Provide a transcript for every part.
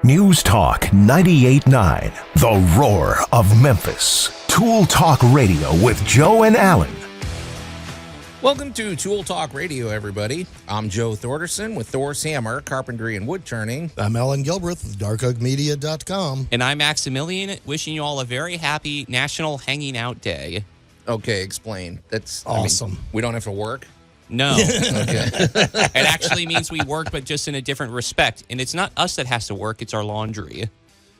News Talk 98.9, the roar of Memphis. Tool Talk Radio with Joe and Allan. Welcome to Tool Talk Radio, everybody. I'm Joe Thorderson with Thor's Hammer, Carpentry and Wood Turning. I'm Allan Gilbreth with darkoakmedia.com. And I'm Maximilian, wishing you all a very happy National Hanging Out Day. Okay, explain. That's awesome. We don't have to work? No. Okay. It actually means we work, but just in a different respect. And it's not us that has to work, it's our laundry.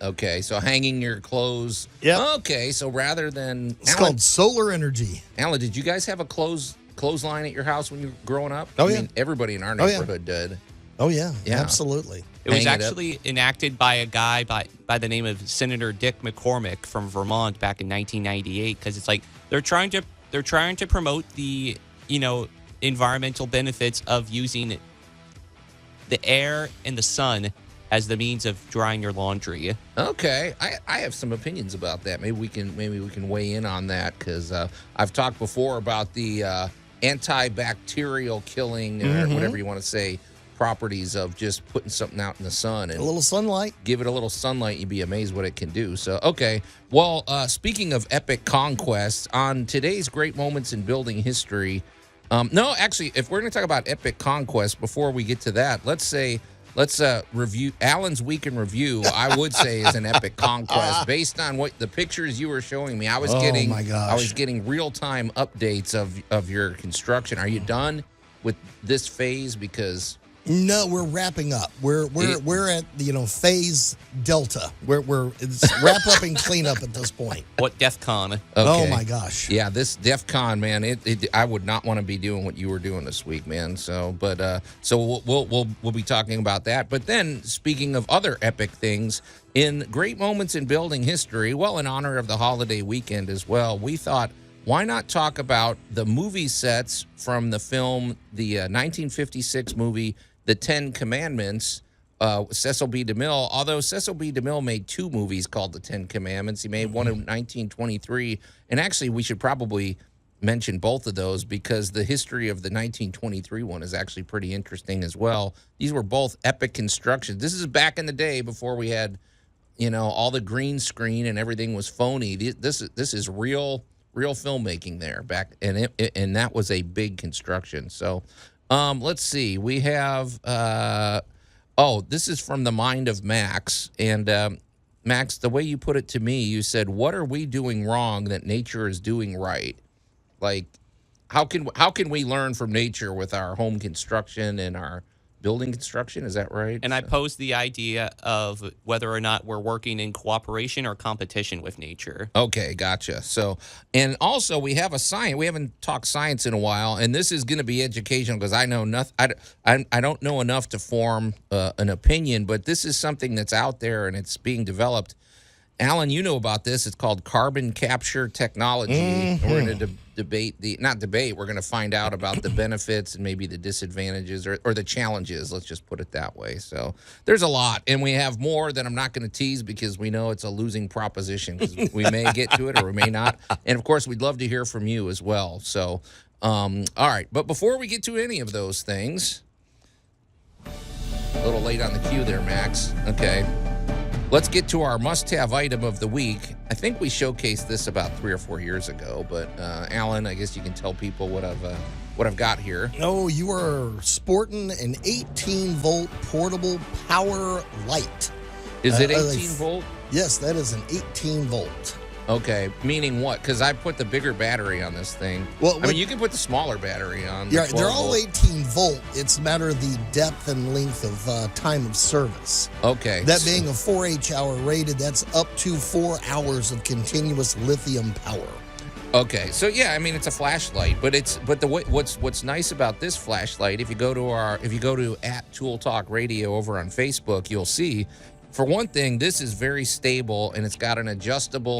Okay, so hanging your clothes. Yep. Okay, so rather than... It's called solar energy. Allan, did you guys have a clothesline at your house when you were growing up? Oh, yeah. I mean, everybody in our neighborhood did. Oh, yeah. Yeah. Absolutely. It was actually enacted by a guy by the name of Senator Dick McCormick from Vermont back in 1998, because it's like they're trying to promote the, environmental benefits of using the air and the sun as the means of drying your laundry. Okay, I have some opinions about that. Maybe we can weigh in on that, because I've talked before about the antibacterial killing, or whatever you want to say, properties of just putting something out in the sun and A little sunlight. give it a little sunlight. You'd be amazed what it can do. So, okay. Well, speaking of epic conquests, on today's Great Moments in Building History, no, actually, if we're going to talk about epic conquests, before we get to that, let's review Allan's Week in Review. I would say is an epic conquest based on what the pictures you were showing me. I was getting real-time updates of your construction. Are you done with this phase? Because No, we're wrapping up. We're at phase delta. It's wrap up and clean up at this point. What DEF CON? okay. Oh my gosh. Yeah, this DEF CON, man, I would not want to be doing what you were doing this week, man. So, but so we'll be talking about that. But then, speaking of other epic things in Great Moments in Building History, well, in honor of the holiday weekend as well, we thought, why not talk about the movie sets from the film, the 1956 movie, The Ten Commandments, Cecil B. DeMille. Although Cecil B. DeMille made two movies called The Ten Commandments. He made one in 1923. And actually, we should probably mention both of those, because the history of the 1923 one is actually pretty interesting as well. These were both epic constructions. This is back in the day before we had, all the green screen and everything was phony. This is real filmmaking there back, and that was a big construction. So let's see, we have this is from the mind of Max. And Max, the way you put it to me, you said, what are we doing wrong that nature is doing right? Like, how can we learn from nature with our home construction and our building construction? Is that right? And I posed the idea of whether or not we're working in cooperation or competition with nature. Okay, gotcha. So, and also we have a science. We haven't talked science in a while, and this is going to be educational, because I know nothing. I don't know enough to form an opinion, but this is something that's out there and it's being developed. Allan, you know about this. It's called carbon capture technology. We're going to we're going to find out about the benefits and maybe the disadvantages or the challenges. Let's just put it that way. So there's a lot, and we have more that I'm not going to tease, because we know it's a losing proposition, because we may get to it or we may not. And of course, we'd love to hear from you as well. So, all right. But before we get to any of those things, a little late on the cue there, Max. Okay. Let's get to our must-have item of the week. I think we showcased this about 3 or 4 years ago, but Allan, I guess you can tell people what I've got here. Oh, you are sporting an 18-volt portable power light. Is it 18 volt? Yes, that is an 18-volt. Okay, meaning what? Because I put the bigger battery on this thing. Well, I mean, you can put the smaller battery on. Yeah, they're all 18-volt. It's a matter of the depth and length of time of service. Okay. That being a 4H hour rated, that's up to 4 hours of continuous lithium power. Okay, so yeah, I mean, it's a flashlight, but what's nice about this flashlight, if you go to @Tool Talk Radio over on Facebook, you'll see. For one thing, this is very stable, and it's got an adjustable,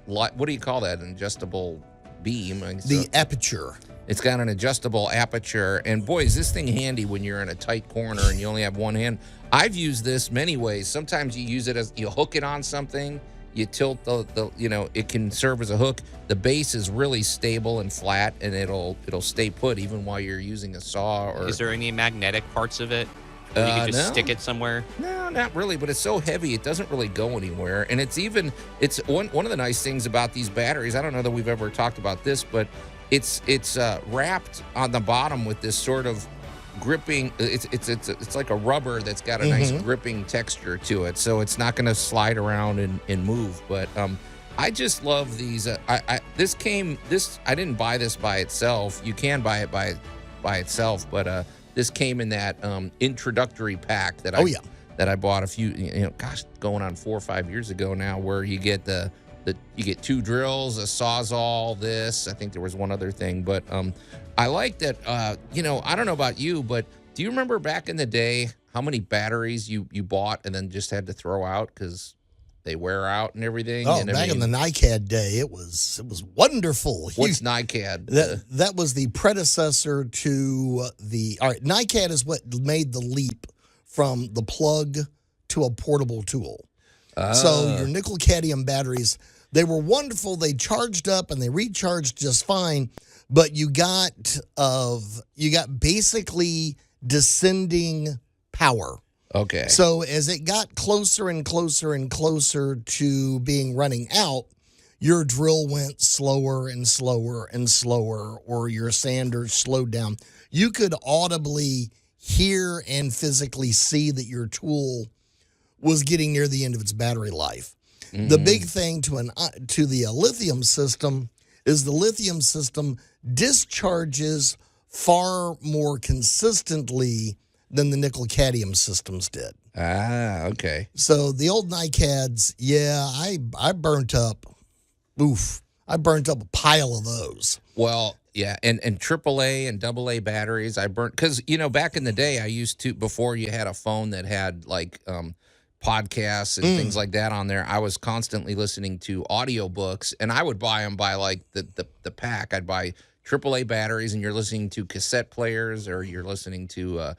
what do you call that? An adjustable beam? The aperture. It's got an adjustable aperture, and boy, is this thing handy when you're in a tight corner and you only have one hand. I've used this many ways. Sometimes you use it as, you hook it on something, you tilt it can serve as a hook. The base is really stable and flat, and it'll stay put even while you're using a saw. Or is there any magnetic parts of it? Where you could just No. stick it somewhere? No, not really, but it's so heavy it doesn't really go anywhere. And it's one of the nice things about these batteries. I don't know that we've ever talked about this, but it's wrapped on the bottom with this sort of gripping. It's like a rubber that's got a nice gripping texture to it, so it's not going to slide around and move. But I just love these. I didn't buy this by itself. You can buy it by itself, but this came in that introductory pack that I bought a few, going on 4 or 5 years ago now, where you get you get 2 drills, a Sawzall, this. I think there was one other thing, but I like that. I don't know about you, but do you remember back in the day how many batteries you bought and then just had to throw out because they wear out and everything? Oh, and back in the NiCad day, it was wonderful. What's NiCad? That was the predecessor to all right, NiCad is what made the leap from the plug to a portable tool. So your nickel cadmium batteries, they were wonderful. They charged up and they recharged just fine, but you got basically descending power. Okay. So as it got closer and closer and closer to being running out, your drill went slower and slower and slower, or your sander slowed down. You could audibly hear and physically see that your tool was getting near the end of its battery life. Mm-hmm. The big thing to the lithium system is the lithium system discharges far more consistently than the nickel cadmium systems did. Okay. So the old NiCads, I burnt up a pile of those. Well, yeah, and AAA and AA batteries, I burnt, because, back in the day, I used to, before you had a phone that had, like, podcasts and things like that on there, I was constantly listening to audiobooks, and I would buy them by, like, the pack. I'd buy AAA batteries, and you're listening to cassette players, or you're listening to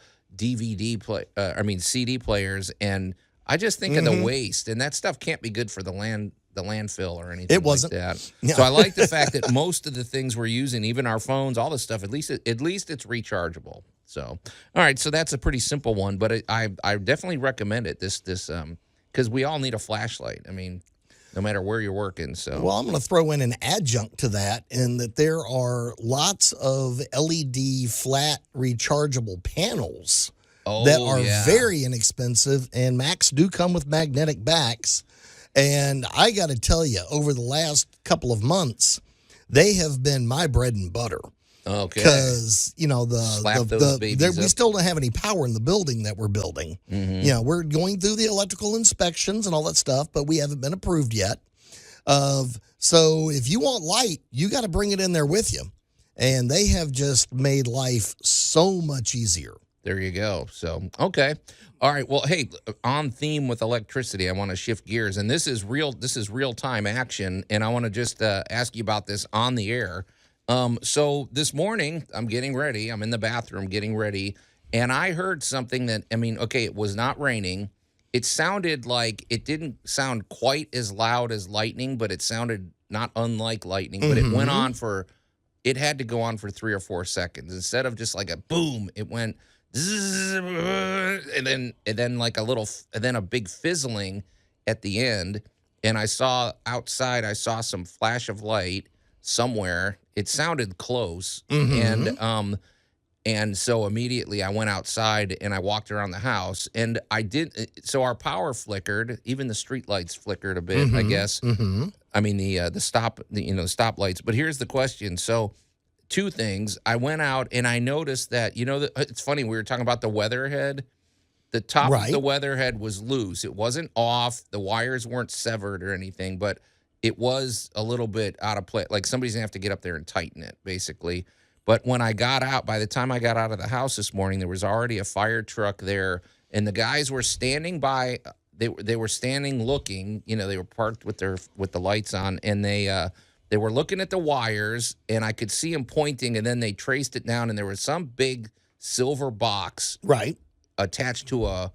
CD players, and I just think of the waste, and that stuff can't be good for the landfill or anything. It wasn't like that. No. So I like the fact that most of the things we're using, even our phones, all this stuff, at least it's rechargeable. So, all right, so that's a pretty simple one, but I definitely recommend it. This because we all need a flashlight. I mean, no matter where you're working. So, well, I'm going to throw in an adjunct to that, in that there are lots of LED flat rechargeable panels that are very inexpensive, and Macs do come with magnetic backs. And I got to tell you, over the last couple of months, they have been my bread and butter. Okay. Because, we up. still don't have any power in the building that we're building. Mm-hmm. We're going through the electrical inspections and all that stuff, but we haven't been approved yet. So if you want light, you got to bring it in there with you. And they have just made life so much easier. There you go. So, okay. All right. Well, hey, on theme with electricity, I want to shift gears, and this is real-time action, and I want to just ask you about this on the air. So this morning, I'm getting ready. I'm in the bathroom getting ready, and I heard something that, it was not raining. It sounded like, it didn't sound quite as loud as lightning, but it sounded not unlike lightning, but it went on it had to go on for 3 or 4 seconds. Instead of just like a boom, it went and then like a big fizzling at the end. And I saw outside, some flash of light somewhere. It sounded close. And so immediately I went outside and I walked around the house, and so our power flickered, even the street lights flickered a bit, I guess. I mean, the stoplights. But here's the question. So 2 things. I went out and I noticed that, it's funny, we were talking about the weather head. The top of the weather head was loose. It wasn't off. The wires weren't severed or anything, but it was a little bit out of place. Like somebody's going to have to get up there and tighten it, basically. But when I got out, by the time I got out of the house this morning, there was already a fire truck there, and the guys were standing by. They were standing looking. They were parked with the lights on, and they were looking at the wires, and I could see them pointing, and then they traced it down, and there was some big silver box attached to a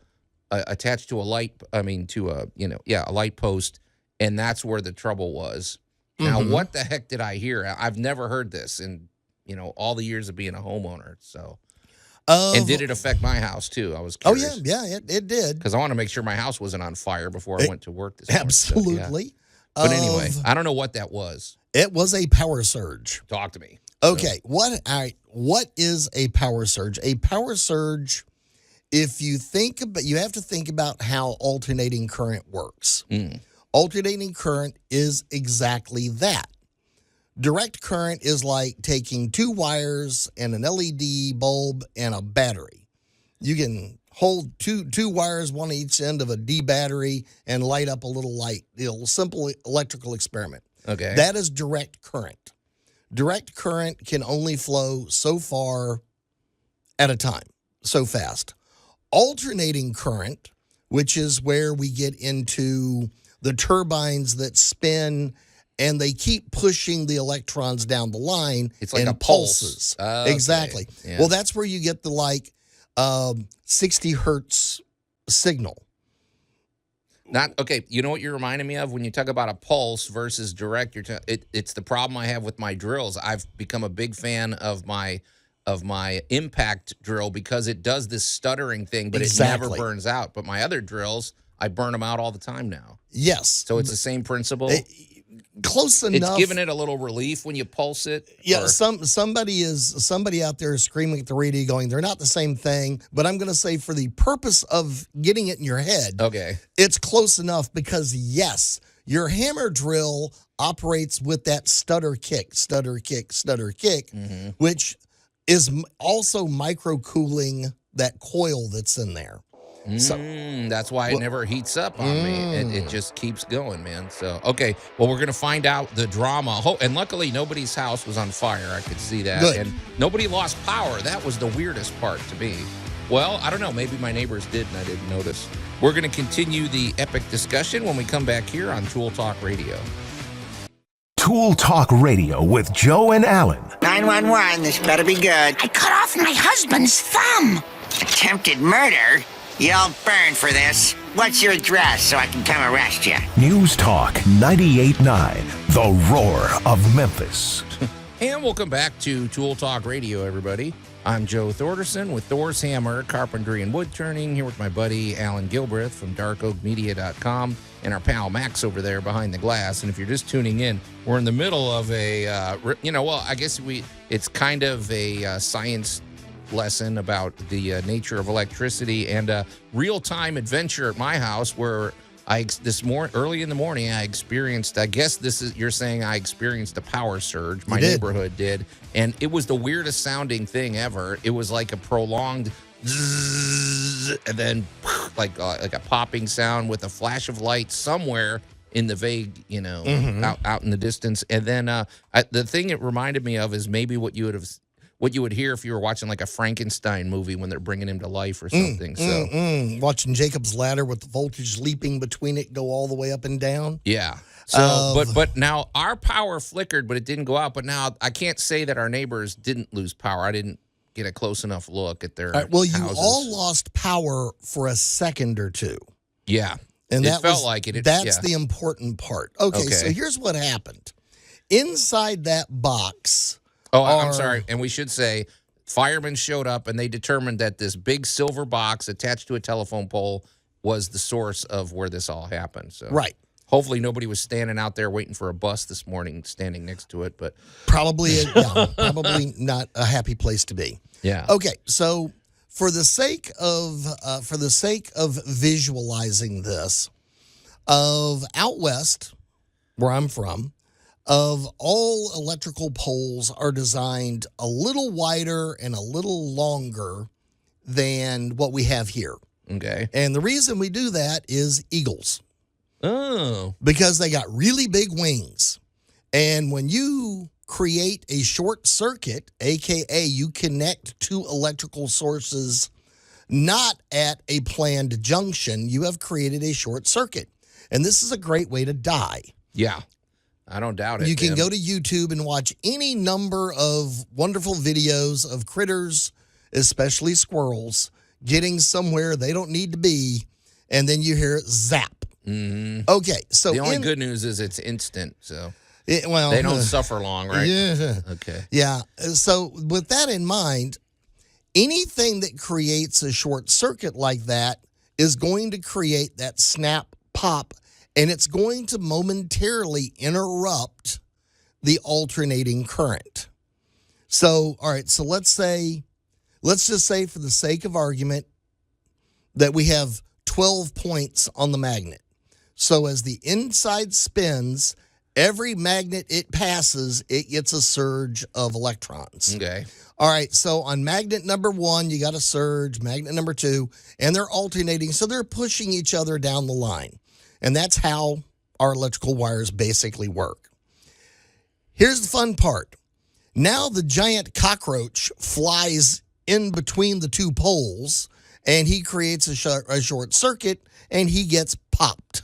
light. A light post, and that's where the trouble was. Now, what the heck did I hear? I've never heard this in all the years of being a homeowner. So, And did it affect my house too? I was curious. Oh yeah, it did. Because I want to make sure my house wasn't on fire before I went to work this morning. Absolutely. So, yeah. But anyway, I don't know what that was. It was a power surge. Talk to me. Okay, what is a power surge? A power surge, if you think about, you have to think about how alternating current works. Alternating current is exactly that. Direct current is like taking two wires and an LED bulb and a battery. You can hold two wires, one each end of a D battery, and light up a little light. A simple electrical experiment. Okay. That is direct current. Direct current can only flow so far at a time, so fast. Alternating current, which is where we get into the turbines that spin and they keep pushing the electrons down the line. It's like in a pulse. pulses. Okay. Exactly. Yeah. Well, that's where you get the 60 hertz signal. Okay. You know what you're reminding me of when you talk about a pulse versus direct? It's the problem I have with my drills. I've become a big fan of my impact drill because it does this stuttering thing, but it never burns out. But my other drills, I burn them out all the time now. Yes. So it's the same principle. Close enough. It's giving it a little relief when you pulse it. Yeah, somebody out there is screaming at the radio going, they're not the same thing. But I'm going to say for the purpose of getting it in your head, okay, it's close enough because, yes, your hammer drill operates with that stutter kick, which is also micro-cooling that coil that's in there. So, that's why it never heats up on me. It just keeps going, man. So, okay. Well, we're going to find out the drama. And luckily, nobody's house was on fire. I could see that. Good. And nobody lost power. That was the weirdest part to me. Well, I don't know. Maybe my neighbors did and I didn't notice. We're going to continue the epic discussion when we come back here on Tool Talk Radio. Tool Talk Radio with Joe and Allan. 911, this better be good. I cut off my husband's thumb. Attempted murder? You'll burn for this. What's your address so I can come arrest you? News Talk 98.9, the roar of Memphis. And welcome back to Tool Talk Radio, everybody. I'm Joe Thorderson with Thor's Hammer, Carpentry and Wood Turning, here with my buddy Allan Gilbreth from darkoakmedia.com and our pal Max over there behind the glass. And if you're just tuning in, we're in the middle of I guess it's kind of a science lesson about the nature of electricity and a real-time adventure at my house where early in the morning I experienced, I guess you're saying I experienced a power surge. My neighborhood did, and it was the weirdest sounding thing ever. It was like a prolonged zzz, and then like a popping sound with a flash of light somewhere in the vague, out in the distance. And then the thing it reminded me of is maybe what you would hear if you were watching like a Frankenstein movie when they're bringing him to life or something. Watching Jacob's Ladder with the voltage leaping between it go all the way up and down. Yeah. So, but now our power flickered, but it didn't go out. But now I can't say that our neighbors didn't lose power. I didn't get a close enough look at their well, houses. you all lost power for a second or two. Yeah. And it felt like it. That's the important part. Okay, so here's what happened. Inside that box... I'm sorry. And we should say firemen showed up and they determined that this big silver box attached to a telephone pole was the source of where this all happened. So hopefully nobody was standing out there waiting for a bus this morning standing next to it, but probably not a happy place to be. Yeah. Okay, so for the sake of visualizing this, out west where I'm from, of all electrical poles are designed a little wider and a little longer than what we have here. Okay. And the reason we do that is eagles. Oh. Because they got really big wings. And when you create a short circuit, AKA you connect two electrical sources not at a planned junction, you have created a short circuit. And this is a great way to die. Yeah. I don't doubt it. You can go to YouTube and watch any number of wonderful videos of critters, especially squirrels, getting somewhere they don't need to be, and then you hear it zap. Mm-hmm. Okay, so the only good news is it's instant, so they don't suffer long, right? Yeah. Okay. Yeah. So with that in mind, anything that creates a short circuit like that is going to create that snap pop, and it's going to momentarily interrupt the alternating current. So, all right, so let's just say for the sake of argument that we have 12 points on the magnet. So as the inside spins, every magnet it passes, it gets a surge of electrons. Okay. All right, so on magnet number 1, you got a surge, magnet number 2, and they're alternating, so they're pushing each other down the line. And that's how our electrical wires basically work. Here's the fun part. Now the giant cockroach flies in between the two poles, and he creates a short circuit, and he gets popped.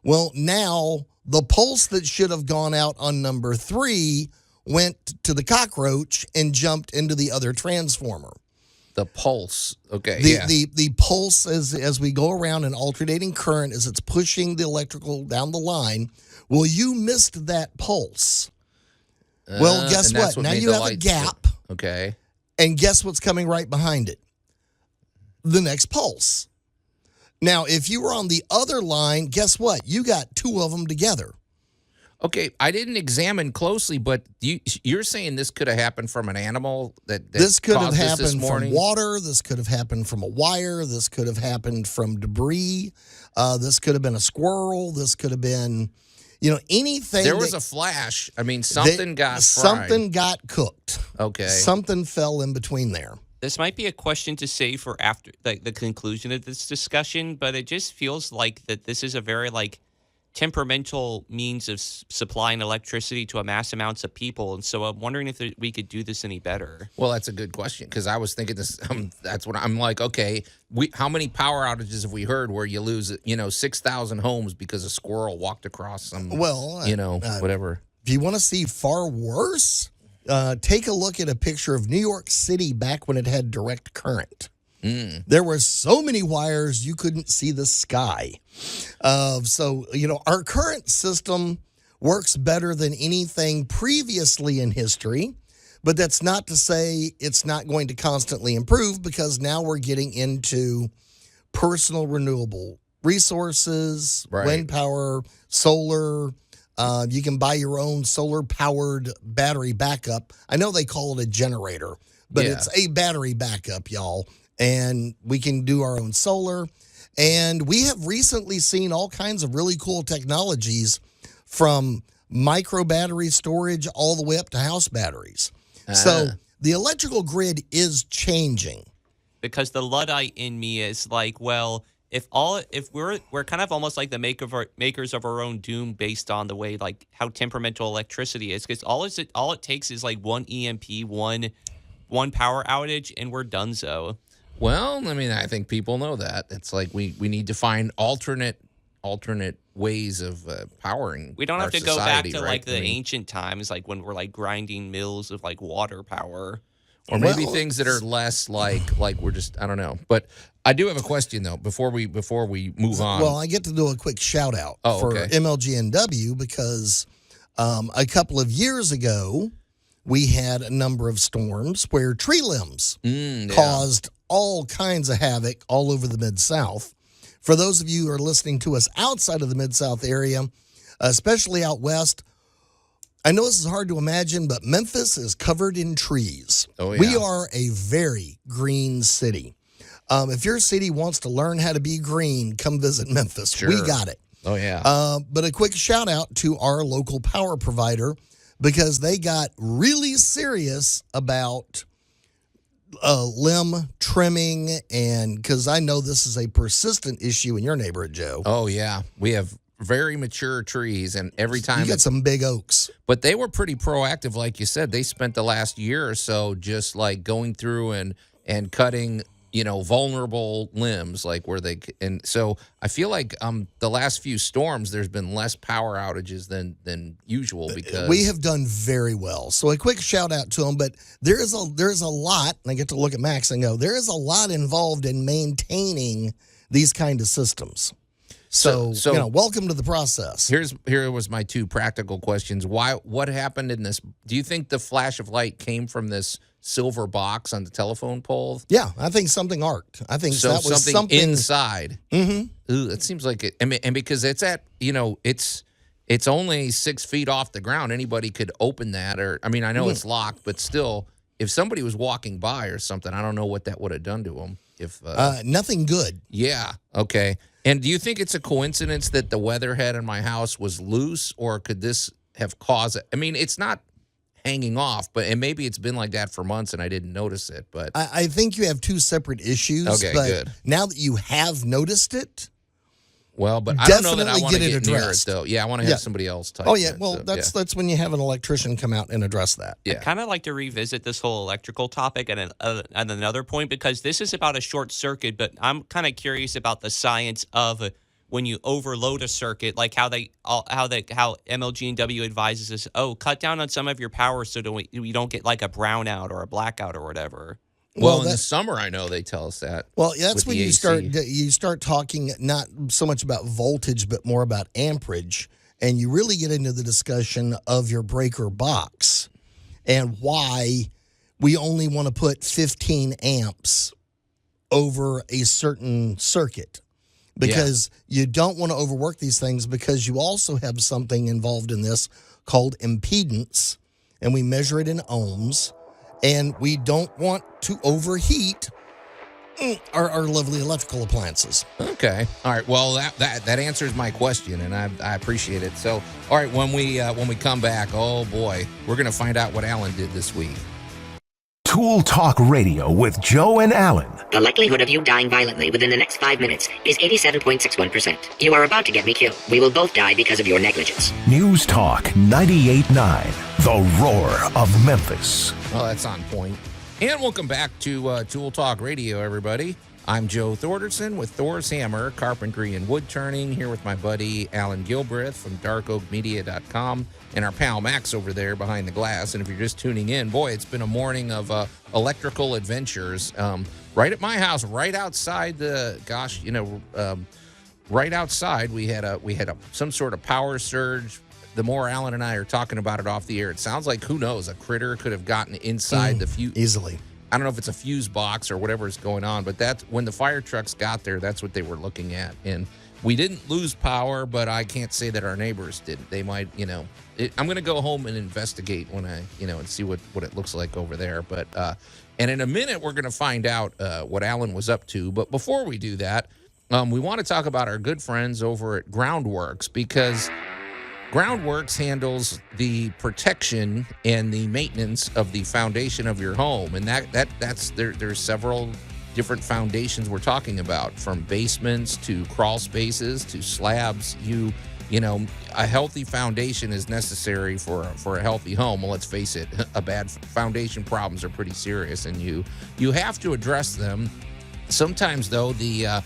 Well, now the pulse that should have gone out on number 3 went to the cockroach and jumped into the other transformer. The pulse. Okay. The pulse as we go around an alternating current as it's pushing the electrical down the line. Well, you missed that pulse. Well, guess and that's what? Now made you the have a lights gap. go- Okay. And guess what's coming right behind it? The next pulse. Now, if you were on the other line, guess what? You got 2 of them together. Okay, I didn't examine closely, but you're saying this could have happened from an animal that This could have caused this happened from morning? water. This could have happened from a wire. This could have happened from debris. This could have been a squirrel. This could have been, anything. There was a flash. I mean, something got fried. Something got cooked. Okay. Something fell in between there. This might be a question to save for after the conclusion of this discussion, but it just feels like that this is a very temperamental means of supplying electricity to a mass amounts of people. And so I'm wondering if we could do this any better. Well, that's a good question because I was thinking this. That's what I'm like. Okay, how many power outages have we heard where you lose 6,000 homes because a squirrel walked across some whatever. If you want to see far worse, take a look at a picture of New York City back when it had direct current. There were so many wires you couldn't see the sky. So our current system works better than anything previously in history, but that's not to say it's not going to constantly improve because now we're getting into personal renewable resources, Right. wind power, solar. You can buy your own solar-powered battery backup. I know they call it a generator, but Yeah. it's a battery backup, y'all. And we can do our own solar. And we have recently seen all kinds of really cool technologies from micro battery storage all the way up to house batteries. So the electrical grid is changing. Because the Luddite in me is like, well, if we're kind of almost like the makers of our own doom based on the way how temperamental electricity is, because all it takes is one EMP, one power outage, and we're donezo. Well, I mean, I think people know that. It's like we need to find alternate ways of powering. We don't have our to go back society, to right? the ancient times, when we're grinding mills of water power. Or maybe things that are less like we're just, I don't know. But I do have a question though before we move on. Well, I get to do a quick shout out for MLGNW because a couple of years ago we had a number of storms where tree limbs caused all kinds of havoc all over the Mid-South. For those of you who are listening to us outside of the Mid-South area, especially out west, I know this is hard to imagine, but Memphis is covered in trees. Oh, yeah. We are a very green city. If your city wants to learn how to be green, come visit Memphis. Sure. We got it. Oh, yeah. But a quick shout out to our local power provider because they got really serious about limb trimming, and because I know this is a persistent issue in your neighborhood, Joe. Oh, yeah. We have very mature trees, and every time You got some big oaks. But they were pretty proactive, like you said. They spent the last year or so just going through and cutting, vulnerable limbs, and so I feel like the last few storms there's been less power outages than usual because We have done very well. So a quick shout out to them, but there's a lot, and I get to look at Max and go, there is a lot involved in maintaining these kind of systems. So welcome to the process. Here was my two practical questions. What happened in this? Do you think the flash of light came from this silver box on the telephone pole? Yeah, I think something arced. I think So that was something inside. Mm-hmm. Ooh, it seems like it. I mean, and because it's at, it's only 6 feet off the ground. Anybody could open that, or I mean, I know it's locked, but still, if somebody was walking by or something, I don't know what that would have done to them. If nothing good. yeah, okay. And do you think it's a coincidence that the weather head in my house was loose, or could this have caused it? I mean, it's not hanging off, and maybe it's been like that for months and I didn't notice it. But I think you have two separate issues. Okay, but good. Now that you have noticed it, well, but I don't know that I definitely want to get it get near it addressed. though. Yeah, I want to have somebody else type. oh yeah, that, well so, that's when you have an electrician come out and address that. yeah. I kind of like to revisit this whole electrical topic at another point, because this is about a short circuit, but I'm kind of curious about the science of when you overload a circuit, like how MLG and W advises us, cut down on some of your power so you don't get like a brownout or a blackout or whatever. Well, in the summer, I know they tell us that. Well, that's with when the you AC. start talking not so much about voltage, but more about amperage, and you really get into the discussion of your breaker box and why we only want to put 15 amps over a certain circuit, because you don't want to overwork these things, because you also have something involved in this called impedance, and we measure it in ohms. And we don't want to overheat our lovely electrical appliances. Okay. All right. Well, that answers my question, and I appreciate it. So, all right, when we come back, oh boy, we're gonna find out what Allan did this week. Tool Talk Radio with Joe and Allan. The likelihood of you dying violently within the next 5 minutes is 87.61%. You are about to get me killed. We will both die because of your negligence. News Talk 98.9, the roar of Memphis. Oh, that's on point. And welcome back to Tool Talk Radio, everybody. I'm Joe Thorderson with Thor's Hammer, Carpentry and Wood Turning, here with my buddy Allan Gilbreth from darkoakmedia.com and our pal Max over there behind the glass. And if you're just tuning in, boy, it's been a morning of electrical adventures right at my house, right outside right outside we had some sort of power surge. The more Allan and I are talking about it off the air, it sounds like, who knows, a critter could have gotten inside the fuse. Easily. I don't know if it's a fuse box or whatever is going on, but that's when the fire trucks got there, that's what they were looking at. And we didn't lose power, but I can't say that our neighbors didn't. They might, I'm going to go home and investigate when I, and see what it looks like over there. But, and in a minute, we're going to find out what Allan was up to. But before we do that, we want to talk about our good friends over at Groundworks, because Groundworks handles the protection and the maintenance of the foundation of your home, and there's several different foundations we're talking about, from basements to crawl spaces to slabs. A healthy foundation is necessary for a healthy home. Well, let's face it, a bad foundation problems are pretty serious, and you have to address them. Sometimes, though, the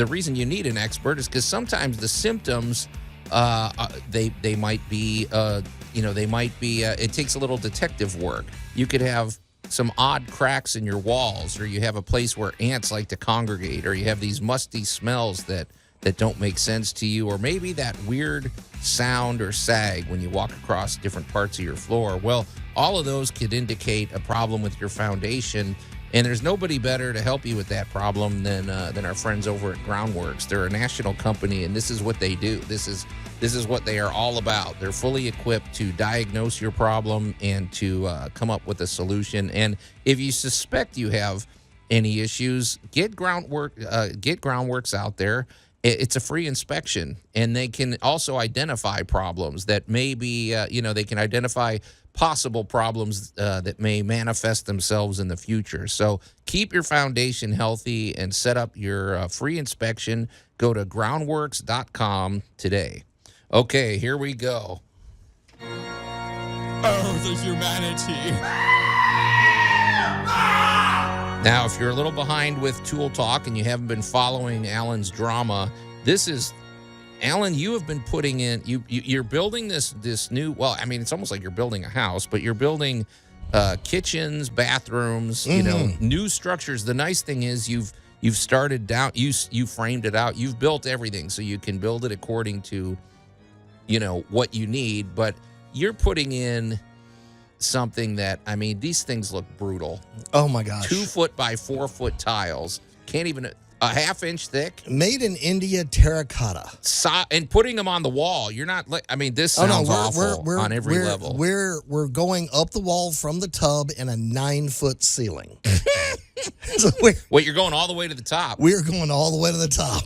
reason you need an expert is because sometimes the symptoms. They might be, it takes a little detective work. You could have some odd cracks in your walls, or you have a place where ants like to congregate, or you have these musty smells that don't make sense to you, or maybe that weird sound or sag when you walk across different parts of your floor. Well, all of those could indicate a problem with your foundation. And there's nobody better to help you with that problem than our friends over at Groundworks. They're a national company, and this is what they do. This is what they are all about. They're fully equipped to diagnose your problem and to come up with a solution. And if you suspect you have any issues, get Groundworks out there. It's a free inspection, and they can also identify problems that may be, they can identify possible problems that may manifest themselves in the future. So keep your foundation healthy and set up your free inspection. Go to groundworks.com today. Okay, here we go. Oh, the humanity. Now, if you're a little behind with Tool Talk and you haven't been following Allan's drama, this is... Allan, you have been putting in, you're building this new, well, I mean, it's almost like you're building a house, but you're building kitchens, bathrooms, new structures. The nice thing is You've started down. You framed it out. You've built everything so you can build it according to, what you need. But you're putting in something that, I mean, these things look brutal. Oh my gosh. 2 foot by 4 foot tiles. Can't even a half-inch thick. Made in India terracotta. And putting them on the wall. You're not. I mean, this sounds awful on every level. We're going up the wall from the tub in a 9-foot ceiling. So Wait, you're going all the way to the top. We're going all the way to the top.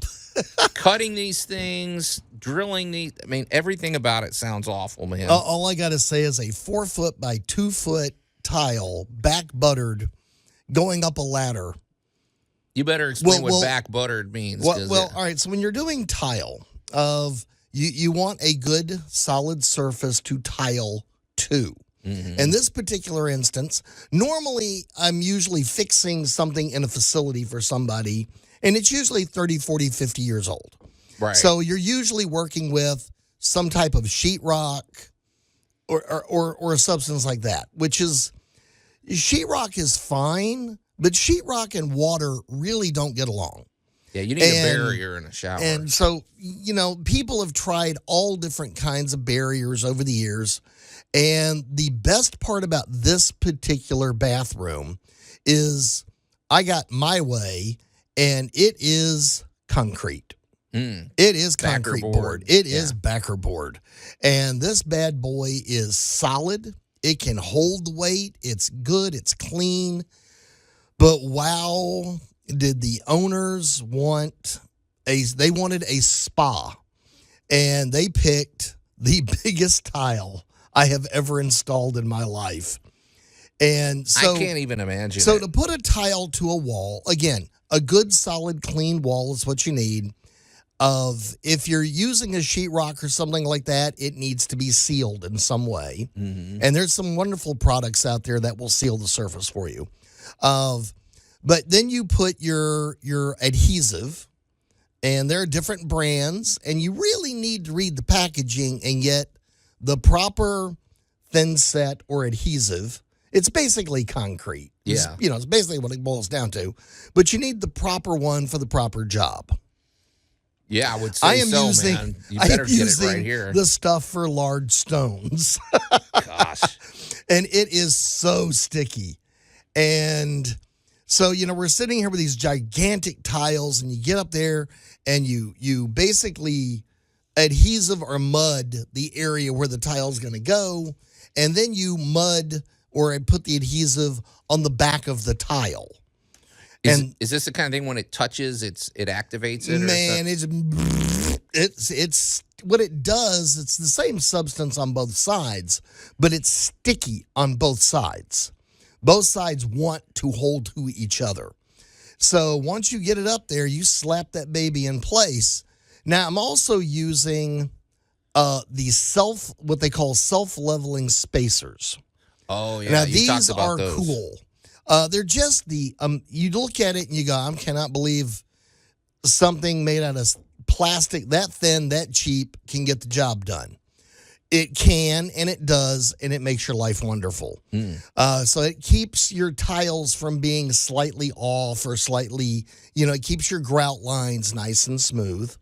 Cutting these things, drilling these. I mean, everything about it sounds awful, man. All I got to say is a 4 foot by 2 foot tile, back buttered, going up a ladder. You better explain what back buttered means. All right. So when you're doing tile, you want a good solid surface to tile to. Mm-hmm. In this particular instance, normally I'm usually fixing something in a facility for somebody, and it's usually 30, 40, 50 years old. Right. So you're usually working with some type of sheetrock or a substance like that, which is, sheetrock is fine, but sheetrock and water really don't get along. Yeah, you need a barrier in a shower. And so, people have tried all different kinds of barriers over the years. And the best part about this particular bathroom is I got my way, and it is concrete. It is concrete board. It is backer board. And this bad boy is solid. It can hold the weight. It's good. It's clean. But wow, did the owners they wanted a spa, and they picked the biggest tile I have ever installed in my life. And so I can't even imagine. So to put a tile to a wall, again, a good solid clean wall is what you need. If you're using a sheetrock or something like that, it needs to be sealed in some way. Mm-hmm. And there's some wonderful products out there that will seal the surface for you. But then you put your adhesive, and there are different brands, and you really need to read the packaging and get the proper thin set or adhesive. It's basically concrete. Yeah. It's basically what it boils down to. But you need the proper one for the proper job. Yeah, I would say man. You better get it right here. The stuff for large stones. Gosh. And it is so sticky. And so, we're sitting here with these gigantic tiles, and you get up there and you basically adhesive or mud the area where the tile's going to go, and then you mud or put the adhesive on the back of the tile. Is this the kind of thing when it touches, it activates it? Man, it's what it does. It's the same substance on both sides, but it's sticky on both sides. Both sides want to hold to each other. So once you get it up there, you slap that baby in place. Now, I'm also using what they call self-leveling spacers. Oh, yeah. Now, you these talked about are those. cool. They're just you look at it and you go, I cannot believe something made out of plastic that thin, that cheap can get the job done. It can, and it does, and it makes your life wonderful. So it keeps your tiles from being slightly off or slightly, it keeps your grout lines nice and smooth.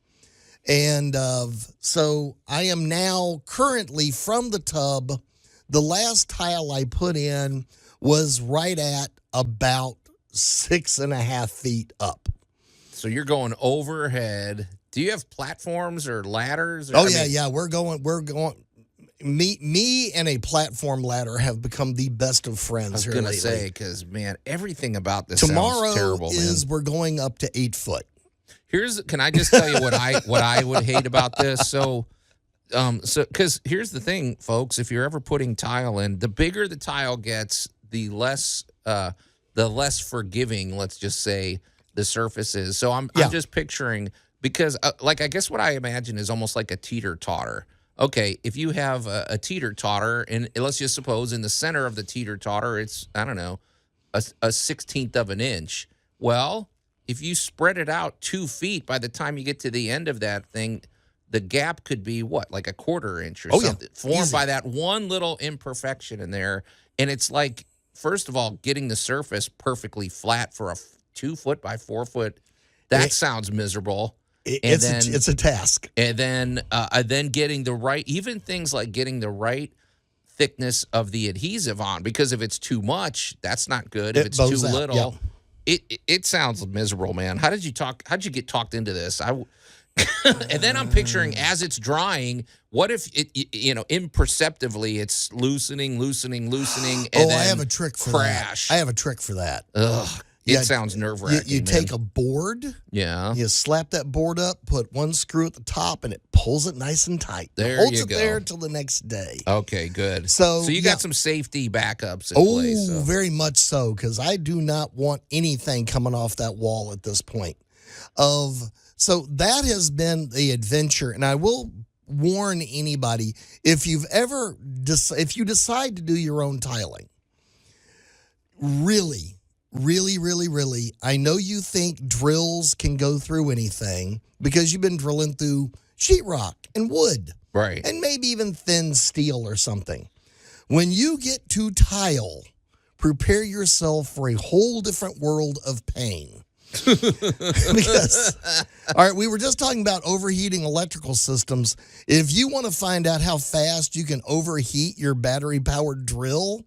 And so I am now currently from the tub. The last tile I put in was right at about 6.5 feet up. So you're going overhead. Do you have platforms or ladders? Yeah. We're going. Me and a platform ladder have become the best of friends here lately. I was going to say, because, man, everything about this sounds terrible, Tomorrow man. we're going up to 8 foot. Can I just tell you what I would hate about this? So because here's the thing, folks, if you're ever putting tile in, the bigger the tile gets, the less forgiving, let's just say, the surface is. So I'm just picturing, because I guess what I imagine is almost like a teeter-totter. Okay, if you have a teeter-totter, and let's just suppose in the center of the teeter-totter, it's, I don't know, a 16th of an inch. Well, if you spread it out 2 feet, by the time you get to the end of that thing, the gap could be like a quarter inch or something, formed by that one little imperfection in there. And it's like, first of all, getting the surface perfectly flat for 2 foot by 4 foot. That sounds miserable. It's a task. And then getting the right, even things like getting the right thickness of the adhesive on, because if it's too much, that's not good. If it's too little, it sounds miserable, man. How'd you get talked into this? And then I'm picturing as it's drying, what if it, imperceptibly it's loosening, and then I have a trick for crash. that. I have a trick for that. Ugh. It sounds nerve-wracking. You take a board. Yeah. You slap that board up, put one screw at the top, and it pulls it nice and tight. Holds it there till the next day. Okay, good. So you got some safety backups in place. Oh, very much so, because I do not want anything coming off that wall at this point. So that has been the adventure, and I will warn anybody, if you decide to do your own tiling, really, I know you think drills can go through anything because you've been drilling through sheetrock and wood. Right. And maybe even thin steel or something. When you get to tile, prepare yourself for a whole different world of pain. Because, all right, we were just talking about overheating electrical systems. If you want to find out how fast you can overheat your battery-powered drill,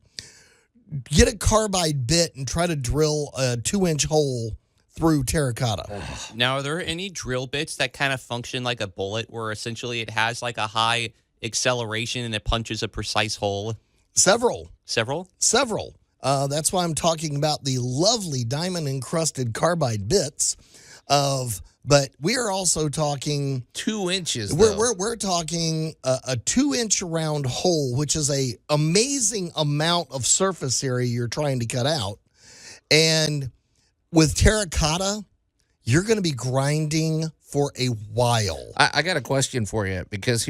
get a carbide bit and try to drill a 2-inch hole through terracotta. Now, are there any drill bits that kind of function like a bullet, where essentially it has like a high acceleration and it punches a precise hole? Several. That's why I'm talking about the lovely diamond-encrusted carbide bits but we are also talking 2 inches. We're talking a 2-inch round hole, which is a amazing amount of surface area you're trying to cut out. And with terracotta, you're going to be grinding for a while. I got a question for you, because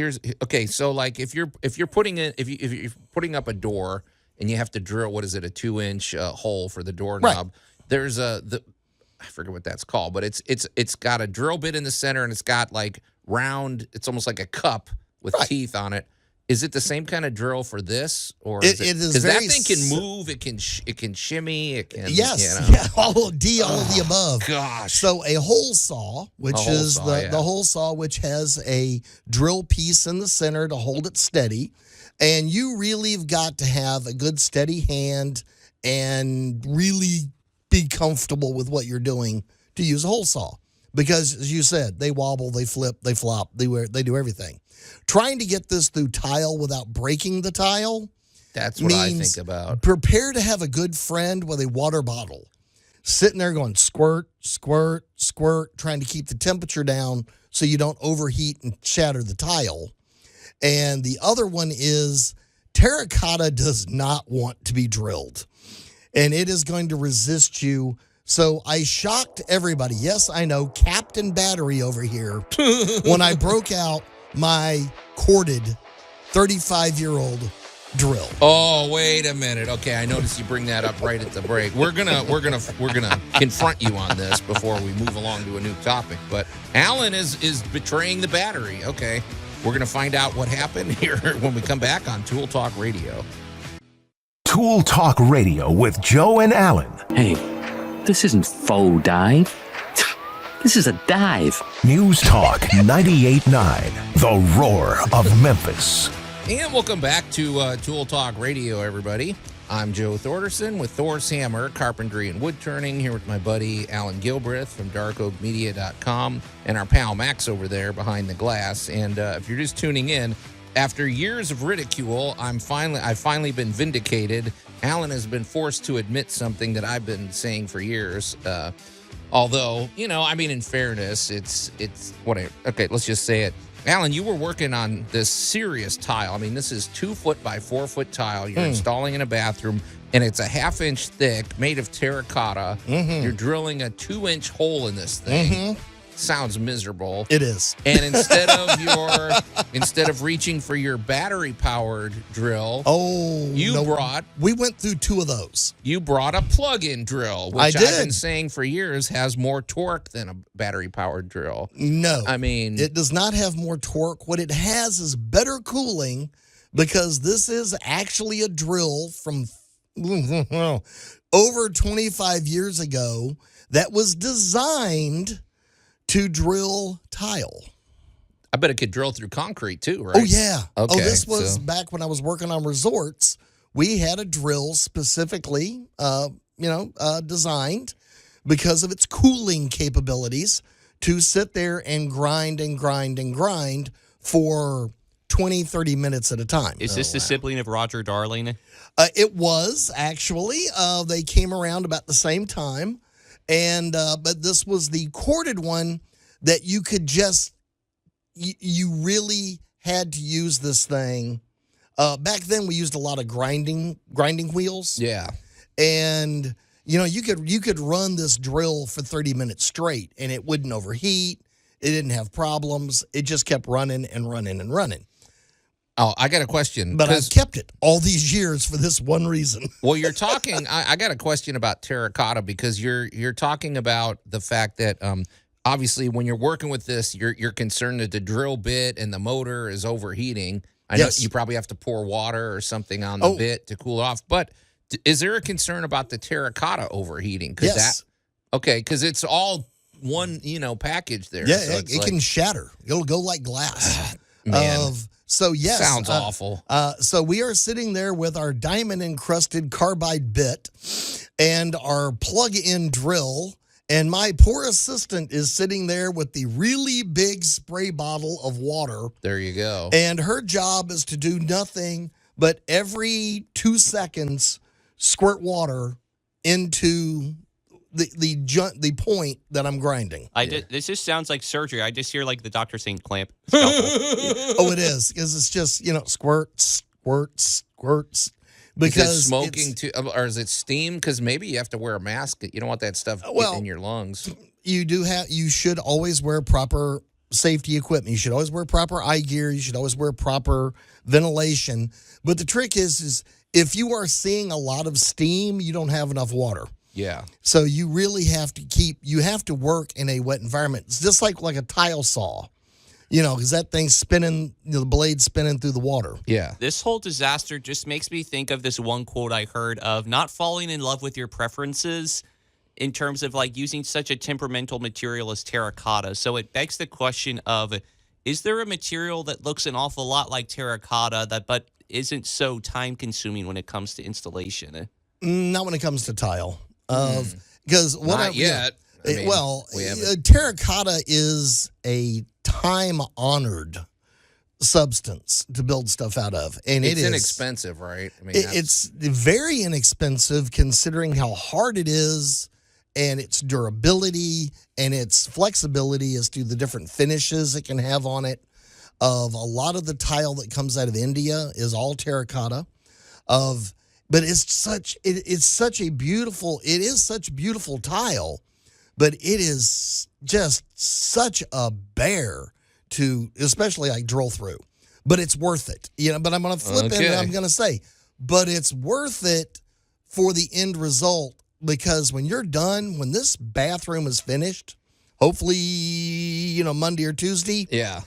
so like if you're putting up a door and you have to drill, what is it, a 2-inch hole for the doorknob? Right. There's I forget what that's called, but it's got a drill bit in the center, and it's got like round. It's almost like a cup with teeth on it. Is it the same kind of drill for this, or is it? Because that thing can move. It can shimmy. It can. Yes. Yeah. All of the above. Gosh. So a hole saw, which is the hole saw, which has a drill piece in the center to hold it steady, and you really have got to have a good steady hand and really be comfortable with what you're doing to use a hole saw, because as you said, they wobble, they flip, they flop, they do everything. Trying to get this through tile without breaking the tile, that's what I think about. Prepare to have a good friend with a water bottle sitting there going squirt, squirt, squirt, trying to keep the temperature down so you don't overheat and shatter the tile. And the other one is terracotta does not want to be drilled, and it is going to resist you. So I shocked everybody. Yes, I know, Captain Battery over here, when I broke out my corded 35-year-old drill. Oh, wait a minute. Okay, I noticed you bring that up right at the break. We're gonna confront you on this before we move along to a new topic. But Allan is betraying the battery. Okay, we're gonna find out what happened here when we come back on Tool Talk Radio. Tool Talk Radio with Joe and Allan. Hey, this isn't faux dive. This is a dive. News Talk 98.9, the roar of Memphis. And welcome back to Tool Talk Radio, everybody. I'm Joe Thorderson with Thor's Hammer, Carpentry and Wood Turning, here with my buddy Allan Gilbreth from darkoakmedia.com and our pal Max over there behind the glass. And if you're just tuning in, after years of ridicule, I've finally been vindicated. Allan has been forced to admit something that I've been saying for years. Although, in fairness, it's whatever. Okay, let's just say it. Allan, you were working on this serious tile. I mean, this is 2 foot by 4 foot tile you're installing in a bathroom, and it's a 1/2 inch thick, made of terracotta. Mm-hmm. You're drilling a 2-inch hole in this thing. Mm-hmm. Sounds miserable. It is. And instead of reaching for your battery-powered drill, we went through 2 of those. You brought a plug-in drill, which I've been saying for years has more torque than a battery-powered drill. No. I mean, it does not have more torque. What it has is better cooling, because this is actually a drill from over 25 years ago that was designed to drill tile. I bet it could drill through concrete too, right? Oh, yeah. Okay, this was so- back when I was working on resorts. We had a drill specifically, designed because of its cooling capabilities to sit there and grind and grind and grind for 20, 30 minutes at a time. Is this the sibling of Roger Darling? It was, actually. They came around about the same time. But this was the corded one that you could just, you really had to use this thing. Back then, we used a lot of grinding wheels. Yeah. And, you could run this drill for 30 minutes straight, and it wouldn't overheat. It didn't have problems. It just kept running and running and running. Oh, I got a question. But I've kept it all these years for this one reason. Well, you're talking. I got a question about terracotta because you're talking about the fact that obviously when you're working with this, you're concerned that the drill bit and the motor is overheating. I know you probably have to pour water or something on the bit to cool off. But is there a concern about the terracotta overheating? Yes. Because it's all one package there. Yeah, so it can shatter. It'll go like glass. Man. So, yes. Sounds awful. So we are sitting there with our diamond-encrusted carbide bit and our plug-in drill, and my poor assistant is sitting there with the really big spray bottle of water. There you go. And her job is to do nothing but every 2 seconds squirt water into the point that I'm grinding. This just sounds like surgery. I just hear like the doctor saying clamp. Scalpel. Oh, it is, because it's just squirts. Because is it smoking too, or is it steam? Because maybe you have to wear a mask. You don't want that stuff getting in your lungs. You should always wear proper safety equipment. You should always wear proper eye gear. You should always wear proper ventilation. But the trick is if you are seeing a lot of steam, you don't have enough water. Yeah. So you really have to work in a wet environment. It's just like a tile saw, because that thing's spinning, the blade's spinning through the water. Yeah. This whole disaster just makes me think of this one quote I heard of not falling in love with your preferences in terms of like using such a temperamental material as terracotta. So it begs the question of, is there a material that looks an awful lot like terracotta but isn't so time consuming when it comes to installation? Not when it comes to tile. Because Not yet. Terracotta is a time-honored substance to build stuff out of, and it's inexpensive, right? I mean, it's very inexpensive considering how hard it is, and its durability and its flexibility as to the different finishes it can have on it. Of a lot of the tile that comes out of India is all terracotta. But it's such beautiful tile, but it is just such a bear to especially like drill through. But it's worth it. But I'm going to flip it and I'm going to say, but it's worth it for the end result, because when you're done, when this bathroom is finished, hopefully, Monday or Tuesday. Yeah.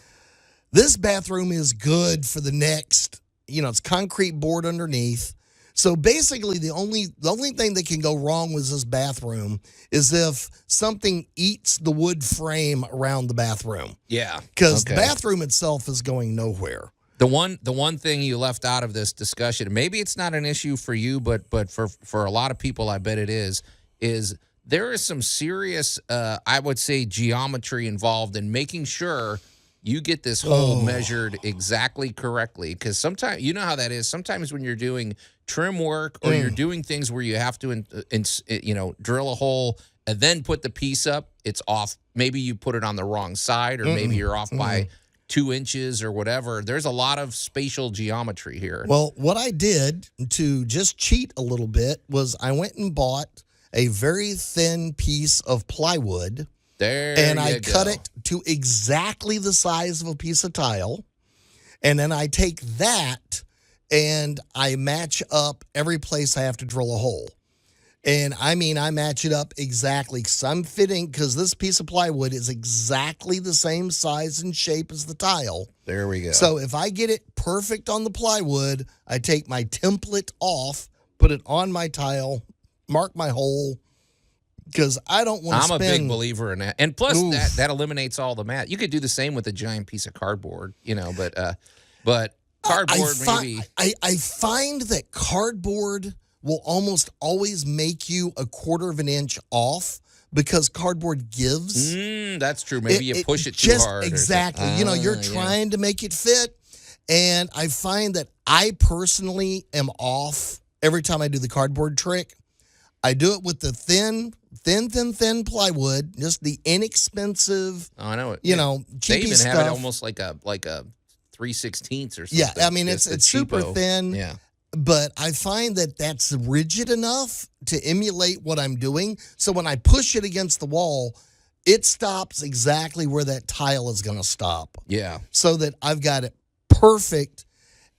This bathroom is good for the next, it's concrete board underneath. So basically, the only thing that can go wrong with this bathroom is if something eats the wood frame around the bathroom. Yeah. Because the bathroom itself is going nowhere. The one thing you left out of this discussion, maybe it's not an issue for you, but for a lot of people, I bet it is there is some serious, I would say, geometry involved in making sure you get this hole measured exactly correctly. Because sometimes, you know how that is. Sometimes when you're doing trim work or you're doing things where you have to, drill a hole and then put the piece up, it's off. Maybe you put it on the wrong side, or maybe you're off by 2 inches or whatever. There's a lot of spatial geometry here. Well, what I did to just cheat a little bit was I went and bought a very thin piece of plywood. And I cut it to exactly the size of a piece of tile. And then I take that and I match up every place I have to drill a hole. And I match it up exactly because this piece of plywood is exactly the same size and shape as the tile. There we go. So if I get it perfect on the plywood, I take my template off, put it on my tile, mark my hole, because I don't want to I'm spend. a big believer in that. And plus, Oof. that eliminates all the math. You could do the same with a giant piece of cardboard, but cardboard maybe. I find that cardboard will almost always make you a quarter of an inch off because cardboard gives. That's true. Maybe you push it too just hard. Exactly. You're trying to make it fit. And I find that I personally am off every time I do the cardboard trick. I do it with the thin plywood, just the inexpensive. Oh, I know it. Cheapy They even stuff. have it almost like a 3/16 or something. Yeah, I mean Just it's a super cheapo. thin. Yeah. But I find that that's rigid enough to emulate what I'm doing. So when I push it against the wall, it stops exactly where that tile is going to stop. Yeah. So that I've got it perfect.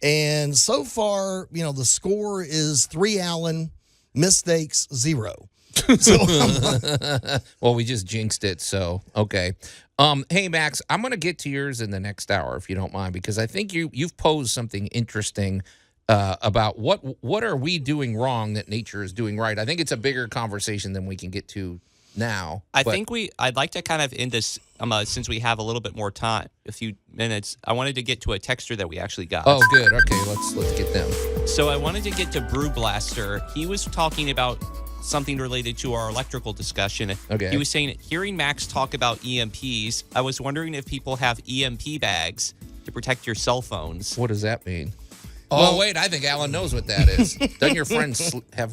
And so far, the score is 3 Allan, mistakes 0. So Well, we just jinxed it, so okay. Hey Max, I'm going to get to yours in the next hour if you don't mind, because I think you've posed something interesting about what are we doing wrong that nature is doing right. I think it's a bigger conversation than we can get to now. I'd like to kind of end this since we have a little bit more time, a few minutes. I wanted to get to a texter that we actually got. Oh, good. Okay, let's get them. So I wanted to get to Brew Blaster. He was talking about something related to our electrical discussion. Okay. He was saying, hearing Max talk about EMPs, I was wondering if people have EMP bags to protect your cell phones. What does that mean? Oh, wait, I think Allan knows what that is. Doesn't your friend have...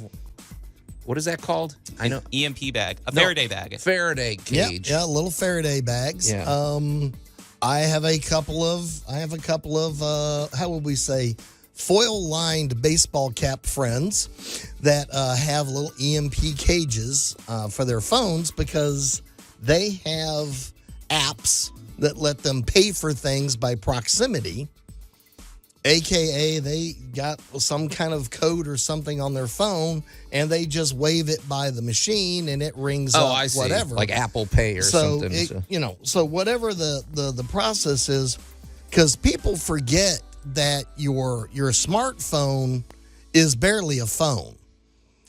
What is that called? I know. EMP bag. Faraday bag. Faraday cage. Yeah, little Faraday bags. Yeah. I have a couple of how would we say, foil-lined baseball cap friends that have little EMP cages for their phones because they have apps that let them pay for things by proximity. AKA, they got some kind of code or something on their phone, and they just wave it by the machine, and it rings up I see. whatever. Like Apple Pay or something. So whatever the process is, because people forget that your smartphone is barely a phone.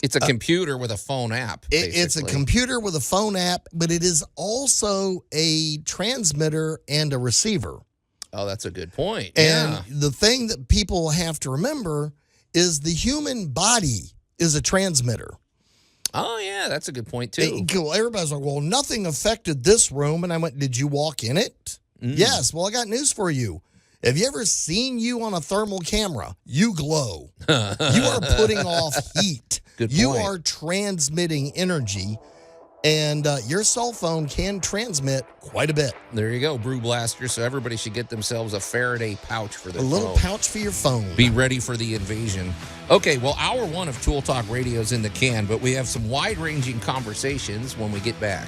It's a computer with a phone app. It's a computer with a phone app, but it is also a transmitter and a receiver. Oh, that's a good point. And the thing that people have to remember is the human body is a transmitter. Oh, yeah, that's a good point, too. Everybody's like, well, nothing affected this room. And I went, did you walk in it? Yes. Well, I got news for you. Have you ever seen you on a thermal camera? You glow. You are putting off heat. Good you point. are transmitting energy. And your cell phone can transmit quite a bit. There you go, Brew Blaster. So everybody should get themselves a Faraday pouch for their phone. A little pouch for your phone. Be ready for the invasion. Okay, well, hour 1 of Tool Talk Radio is in the can, but we have some wide-ranging conversations when we get back.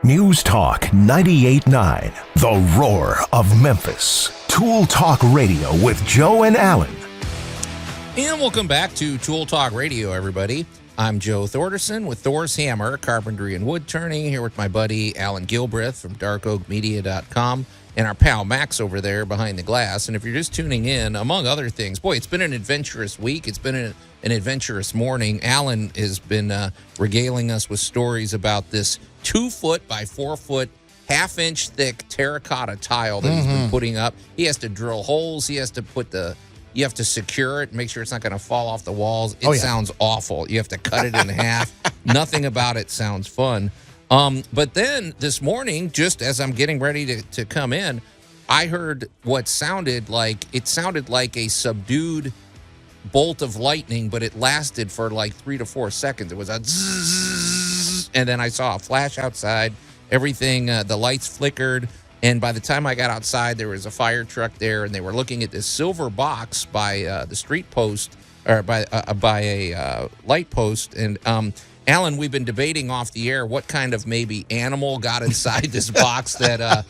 News Talk 98.9, The Roar of Memphis. Tool Talk Radio with Joe and Allan. And welcome back to Tool Talk Radio, everybody. I'm Joe Thorderson with Thor's Hammer, Carpentry and Wood Turning, here with my buddy Allan Gilbreth from darkoakmedia.com and our pal Max over there behind the glass. And if you're just tuning in, among other things, boy, it's been an adventurous week. It's been an adventurous morning. Allan has been regaling us with stories about this 2-foot by 4-foot, half-inch thick terracotta tile that he's been putting up. He has to drill holes. He has to you have to secure it, make sure it's not going to fall off the walls. It sounds awful. You have to cut it in half. Nothing about it sounds fun. But then this morning, just as I'm getting ready to come in, I heard what sounded like a subdued bolt of lightning, but it lasted for like 3 to 4 seconds. It was a zzz, and then I saw a flash outside. Everything, the lights flickered. And by the time I got outside, there was a fire truck there, and they were looking at this silver box by the street post, or by a light post. And Allan, we've been debating off the air what kind of maybe animal got inside this box that.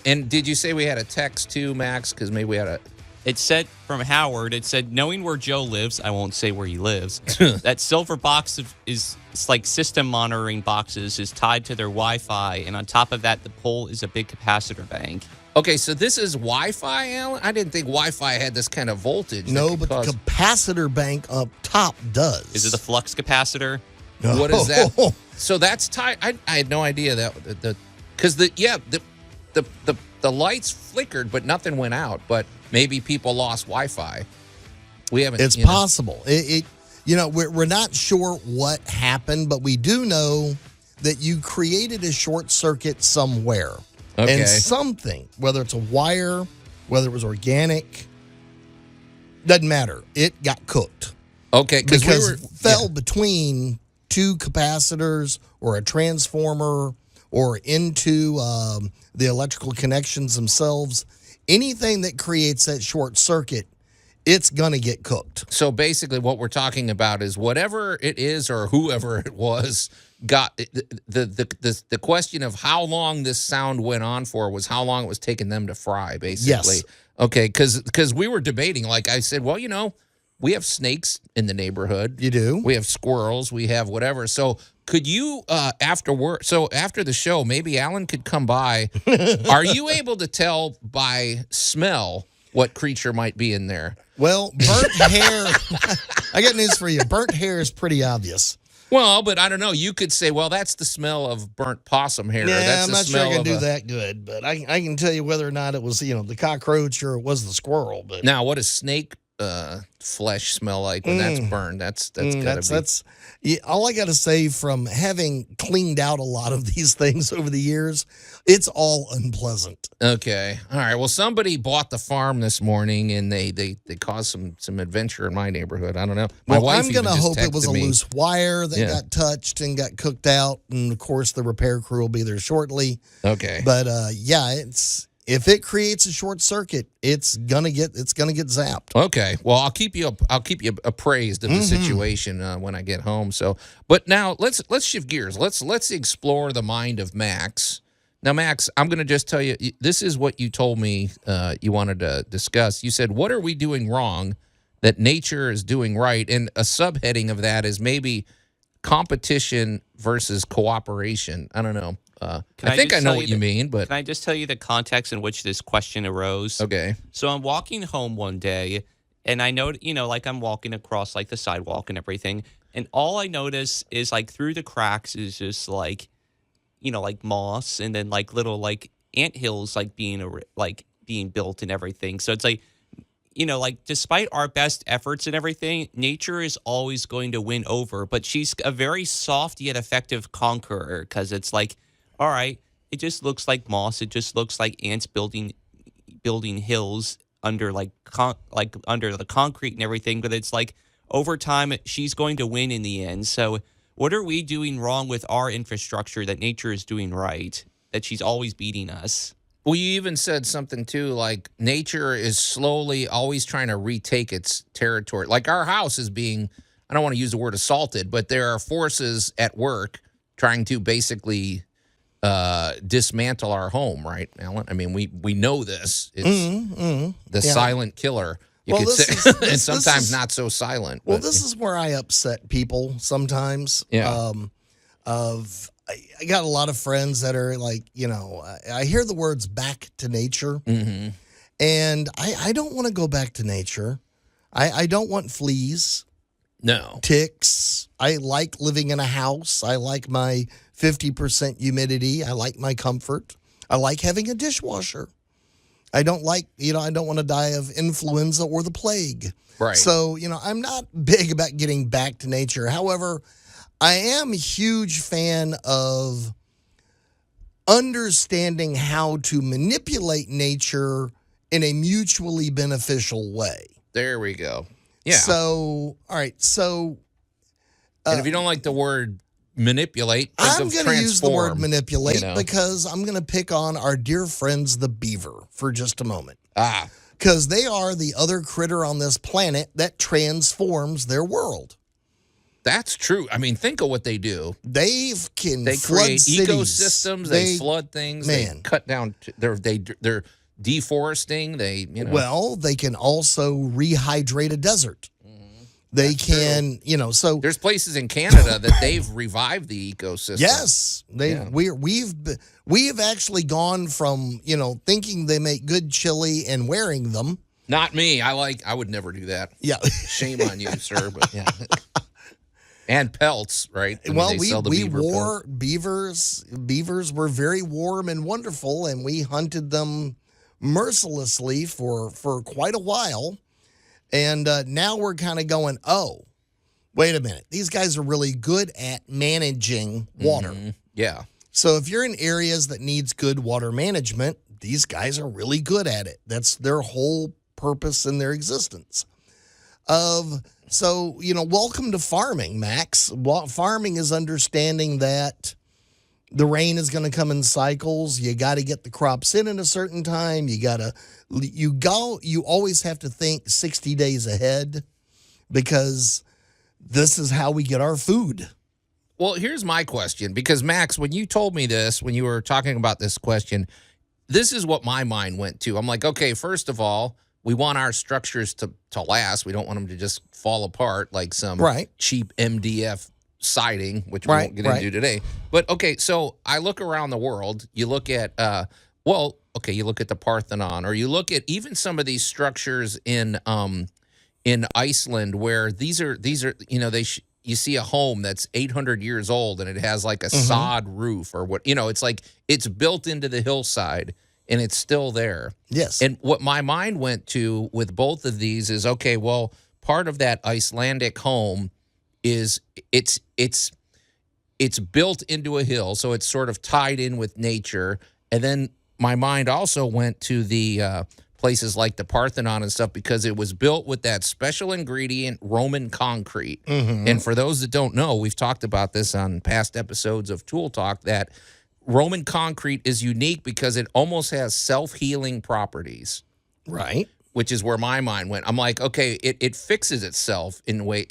And did you say we had a text too, Max? Because maybe we had a. It said from Howard, it said, knowing where Joe lives, I won't say where he lives, that silver box is it's like system monitoring boxes is tied to their Wi-Fi. And on top of that, the pole is a big capacitor bank. Okay, so this is Wi-Fi, Allan? I didn't think Wi-Fi had this kind of voltage. No, but the capacitor bank up top does. Is it a flux capacitor? What is that? So that's tied. I had no idea that because the lights flickered, but nothing went out. But maybe people lost Wi-Fi. We haven't. It's possible. We're not sure what happened, but we do know that you created a short circuit somewhere. Okay. And something, whether it's a wire, whether it was organic, doesn't matter. It got cooked. Okay, because it fell between two capacitors or a transformer or into the electrical connections themselves. Anything that creates that short circuit, it's going to get cooked. So basically what we're talking about is whatever it is or whoever it was got the question of how long this sound went on for was how long it was taking them to fry, basically. Yes. Okay, because we were debating, like I said, well, we have snakes in the neighborhood. You do? We have squirrels. We have whatever. So could you, after the show, maybe Allan could come by. Are you able to tell by smell what creature might be in there? Well, burnt hair. I got news for you. Burnt hair is pretty obvious. Well, but I don't know. You could say, well, that's the smell of burnt possum hair. Yeah, that's I'm the not sure I smell can do of that good, but I can tell you whether or not it was, the cockroach or it was the squirrel. But Now, what does snake flesh smell like when that's burned? That's gotta be. All I got to say, from having cleaned out a lot of these things over the years, it's all unpleasant. Okay. All right. Well, somebody bought the farm this morning, and they caused some adventure in my neighborhood. I don't know. My wife I'm going to even just hope it was a texted me. loose wire that got touched and got cooked out, and of course the repair crew will be there shortly. Okay. But if it creates a short circuit, it's gonna get zapped. Okay. Well, I'll keep you appraised of the situation when I get home. So, but now let's shift gears. Let's explore the mind of Max. Now, Max, I'm going to just tell you, this is what you told me you wanted to discuss. You said, what are we doing wrong that nature is doing right? And a subheading of that is maybe competition versus cooperation. I don't know. I think I know what you mean, but... Can I just tell you the context in which this question arose? Okay. So I'm walking home one day, and I know, I'm walking across, the sidewalk and everything, and all I notice is, through the cracks is just, moss, and then, little, anthills, being built and everything. So it's despite our best efforts and everything, nature is always going to win over, but she's a very soft yet effective conqueror, because it's all right, it just looks like moss. It just looks like ants building hills under under the concrete and everything. But it's over time, she's going to win in the end. So what are we doing wrong with our infrastructure that nature is doing right, that she's always beating us? Well, you even said something, too, like nature is slowly always trying to retake its territory. Like our house is being, I don't want to use the word assaulted, but there are forces at work trying to basically dismantle our home, right, Allan? I mean, we know this. It's the silent killer, you could say, and sometimes not so silent. Well, this is where I upset people sometimes. Yeah. I got a lot of friends that are I hear the words back to nature, and I don't want to go back to nature. I don't want fleas. No. Ticks. I like living in a house. I like my 50% humidity. I like my comfort. I like having a dishwasher. I don't want to die of influenza or the plague. Right. So, I'm not big about getting back to nature. However, I am a huge fan of understanding how to manipulate nature in a mutually beneficial way. There we go. Yeah. So, all right. So, and if you don't like the word manipulate, I'm going to use the word manipulate because I'm going to pick on our dear friends, the beaver, for just a moment. Because they are the other critter on this planet that transforms their world. That's true. I mean, think of what they do. They create cities. Ecosystems. They flood things. They cut down. They're deforesting. Well, they can also rehydrate a desert. They can, so there's places in Canada that they've revived the ecosystem. Yes, we've actually gone from thinking they make good chili and wearing them. Not me. I would never do that. Yeah, shame on you, sir. But yeah. And pelts, right? I mean, Well, they sell the we beaver wore pelts. beavers. Beavers were very warm and wonderful, and we hunted them mercilessly for quite a while. And now we're kind of going, oh, wait a minute. These guys are really good at managing water. Yeah. So if you're in areas that needs good water management, these guys are really good at it. That's their whole purpose in their existence. So, welcome to farming, Max. Farming is understanding that the rain is going to come in cycles. You got to get the crops in at a certain time. You always have to think 60 days ahead because this is how we get our food. Well, here's my question, because Max, when you told me this, when you were talking about this question, this is what my mind went to. I'm like, okay, first of all, we want our structures to last. We don't want them to just fall apart like some cheap MDF siding, which we won't get into today. But, okay, so I look around the world. You look at, you look at the Parthenon, or you look at even some of these structures in Iceland where these are you see a home that's 800 years old and it has like a sod roof or what, it's like it's built into the hillside and it's still there. Yes. And what my mind went to with both of these is, okay, well, part of that Icelandic home is it's built into a hill, so it's sort of tied in with nature. And then my mind also went to the places like the Parthenon and stuff because it was built with that special ingredient Roman concrete. And for those that don't know, we've talked about this on past episodes of Tool Talk, that Roman concrete is unique because it almost has self-healing properties. Right. Which is where my mind went. I'm like, okay, it fixes itself in a way.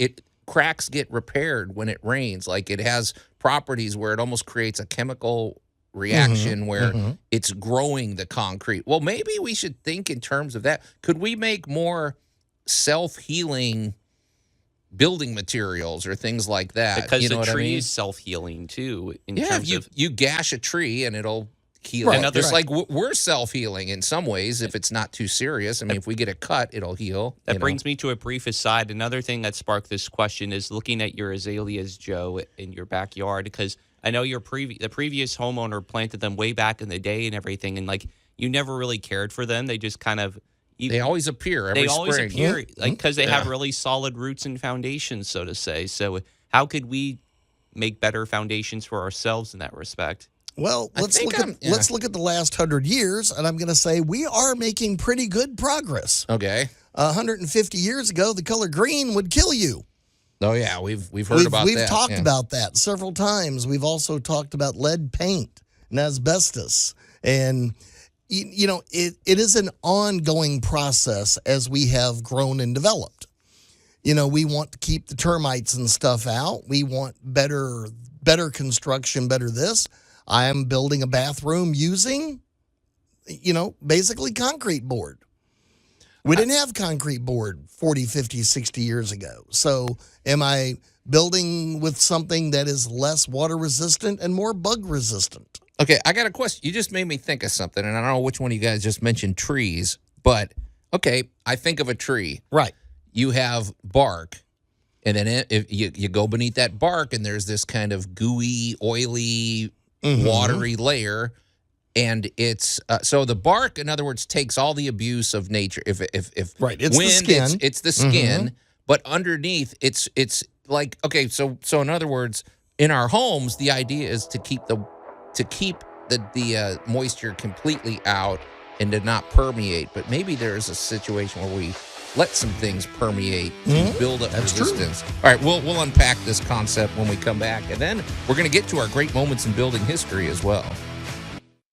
Cracks get repaired when it rains. Like it has properties where it almost creates a chemical reaction where it's growing the concrete. Well, maybe we should think in terms of that. Could we make more self-healing building materials or things like that? Because the tree is self-healing too. You gash a tree and it'll heal. Just like we're self-healing in some ways if it's not too serious. I mean, if we get a cut, it'll heal. That brings me to a brief aside. Another thing that sparked this question is looking at your azaleas, Joe, in your backyard, because I know the previous homeowner planted them way back in the day and everything, and like you never really cared for them. They just kind of they always appear every spring. They always appear, because they have really solid roots and foundations, so to say. So how could we make better foundations for ourselves in that respect? Well, let's look at the last 100 years, and I'm going to say we are making pretty good progress. Okay. 150 years ago, the color green would kill you. Oh yeah, we've heard about that. We've talked about that several times. We've also talked about lead paint and asbestos, and it is an ongoing process as we have grown and developed. We want to keep the termites and stuff out. We want better construction, better this. I am building a bathroom using, basically concrete board. We didn't have concrete board 40, 50, 60 years ago. So am I building with something that is less water resistant and more bug resistant? Okay, I got a question. You just made me think of something, and I don't know which one of you guys just mentioned trees, but okay, I think of a tree. Right. You have bark, and then if you go beneath that bark, and there's this kind of gooey, oily, watery layer, and it's so the bark, in other words, takes all the abuse of nature. If it's wind, the skin. It's the skin, but underneath it's like, okay, so in other words, in our homes, the idea is to keep the moisture completely out and to not permeate. But maybe there's a situation where we let some things permeate to build up resistance. True. All right, we'll unpack this concept when we come back, and then we're going to get to our great moments in building history as well.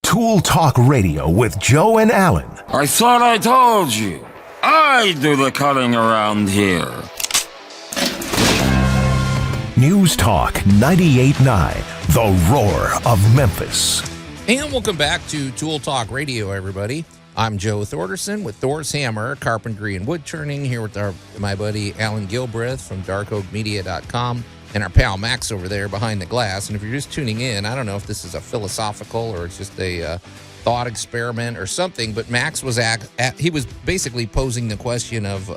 Tool Talk Radio with Joe and Allan. I thought I told you. I do the cutting around here. News Talk 98.9, the roar of Memphis. And welcome back to Tool Talk Radio, everybody. I'm Joe Thorderson with Thor's Hammer, Carpentry and Wood Turning, here with my buddy Allan Gilbreth from darkoakmedia.com. and our pal Max over there behind the glass. And if you're just tuning in, I don't know if this is a philosophical or it's just a thought experiment or something, but Max was he was basically posing the question of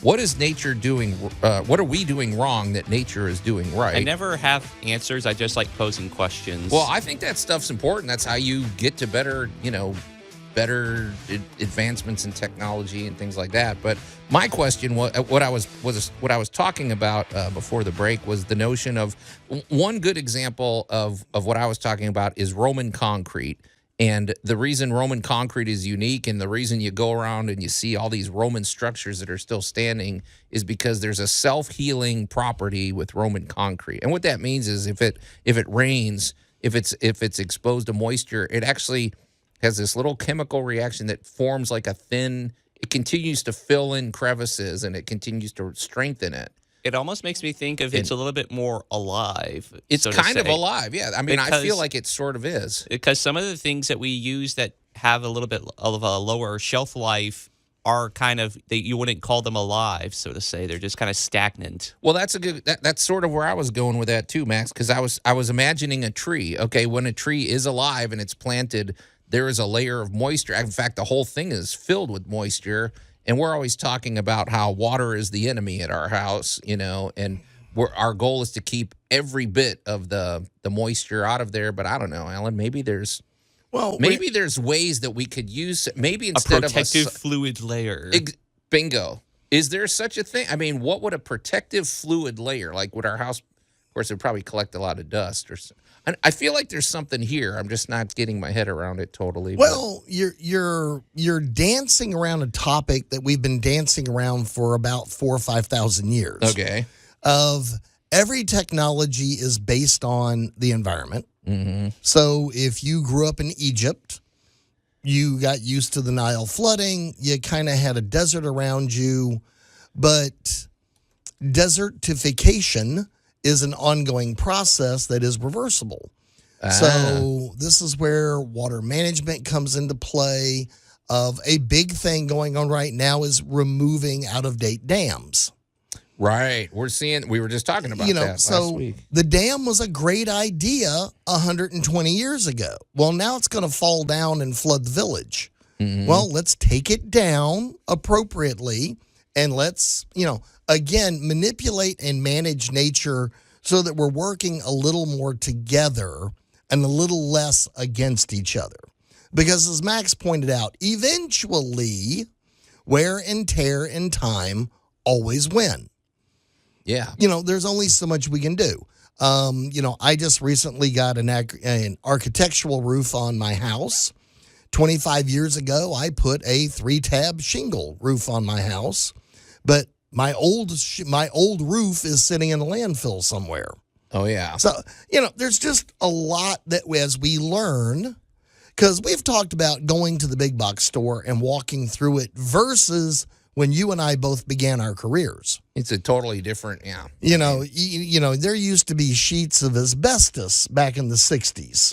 what is nature doing? What are we doing wrong that nature is doing right? I never have answers. I just like posing questions. Well, I think that stuff's important. That's how you get to better advancements in technology and things like that. But my question was what I was talking about before the break was the notion of one good example of what I was talking about is Roman concrete. And the reason Roman concrete is unique and the reason you go around and you see all these Roman structures that are still standing is because there's a self-healing property with Roman concrete. And what that means is if it rains, if it's exposed to moisture, it actually has this little chemical reaction that forms like it continues to fill in crevices and it continues to strengthen it. It almost makes me think of it's a little bit more alive. It's so kind of alive, yeah. I mean, I feel like it sort of is. Because some of the things that we use that have a little bit of a lower shelf life are kind of, you wouldn't call them alive, so to say. They're just kind of stagnant. Well, that's sort of where I was going with that too, Max, because I was imagining a tree. Okay, when a tree is alive and it's planted, there is a layer of moisture. In fact, the whole thing is filled with moisture. And we're always talking about how water is the enemy at our house, and our goal is to keep every bit of the moisture out of there. But I don't know, Alan, maybe there's ways that we could use, maybe instead of a protective fluid layer. Bingo. Is there such a thing? I mean, what would a protective fluid layer, like would our house, of course, it would probably collect a lot of dust or something. I feel like there's something here. I'm just not getting my head around it totally. Well, you're dancing around a topic that we've been dancing around for about 4,000 or 5,000 years. Okay. Of every technology is based on the environment. Mm-hmm. So if you grew up in Egypt, you got used to the Nile flooding. You kind of had a desert around you, but desertification is an ongoing process that is reversible. So this is where water management comes into play. Of a big thing going on right now is removing out-of-date dams. Right. We were just talking about that last week. The dam was a great idea 120 years ago. Well, now it's going to fall down and flood the village. Mm-hmm. Well, let's take it down appropriately and let's, again, manipulate and manage nature so that we're working a little more together and a little less against each other. Because as Max pointed out, eventually wear and tear and time always win. Yeah. There's only so much we can do. I just recently got an architectural roof on my house. 25 years ago, I put a 3-tab shingle roof on my house. But my old roof is sitting in a landfill somewhere. Oh, yeah. So, there's just a lot that as we learn, because we've talked about going to the big box store and walking through it versus when you and I both began our careers. It's a totally different, yeah. There used to be sheets of asbestos back in the 60s.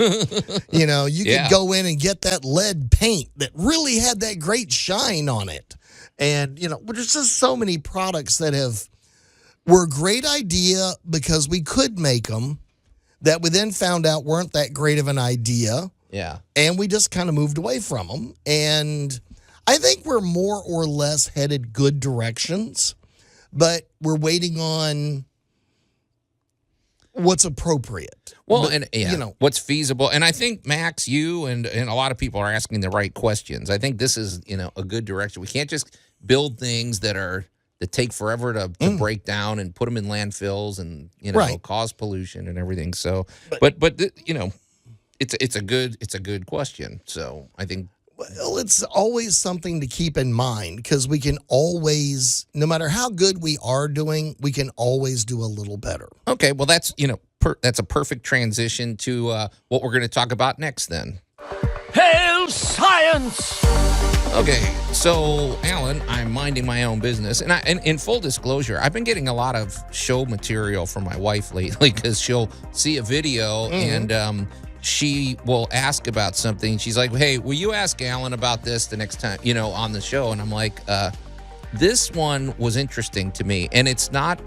You could go in and get that lead paint that really had that great shine on it. And, there's just so many products that were a great idea because we could make them that we then found out weren't that great of an idea. Yeah. And we just kind of moved away from them. And I think we're more or less headed good directions, but we're waiting on what's appropriate. Well, what's feasible. And I think, Max, you and a lot of people are asking the right questions. I think this is, a good direction. We can't just build things that take forever to break down and put them in landfills and, cause pollution and everything. So, but it's a good question. So I think. Well, it's always something to keep in mind because we can always, no matter how good we are doing, we can always do a little better. Okay, well, that's that's a perfect transition to what we're going to talk about next. Then, Hail science! Okay, so Alan, I'm minding my own business, and in full disclosure, I've been getting a lot of show material from my wife lately because she'll see a video and. She will ask about something. She's like, hey, will you ask Allan about this the next time, on the show? And I'm like, this one was interesting to me. And it's not,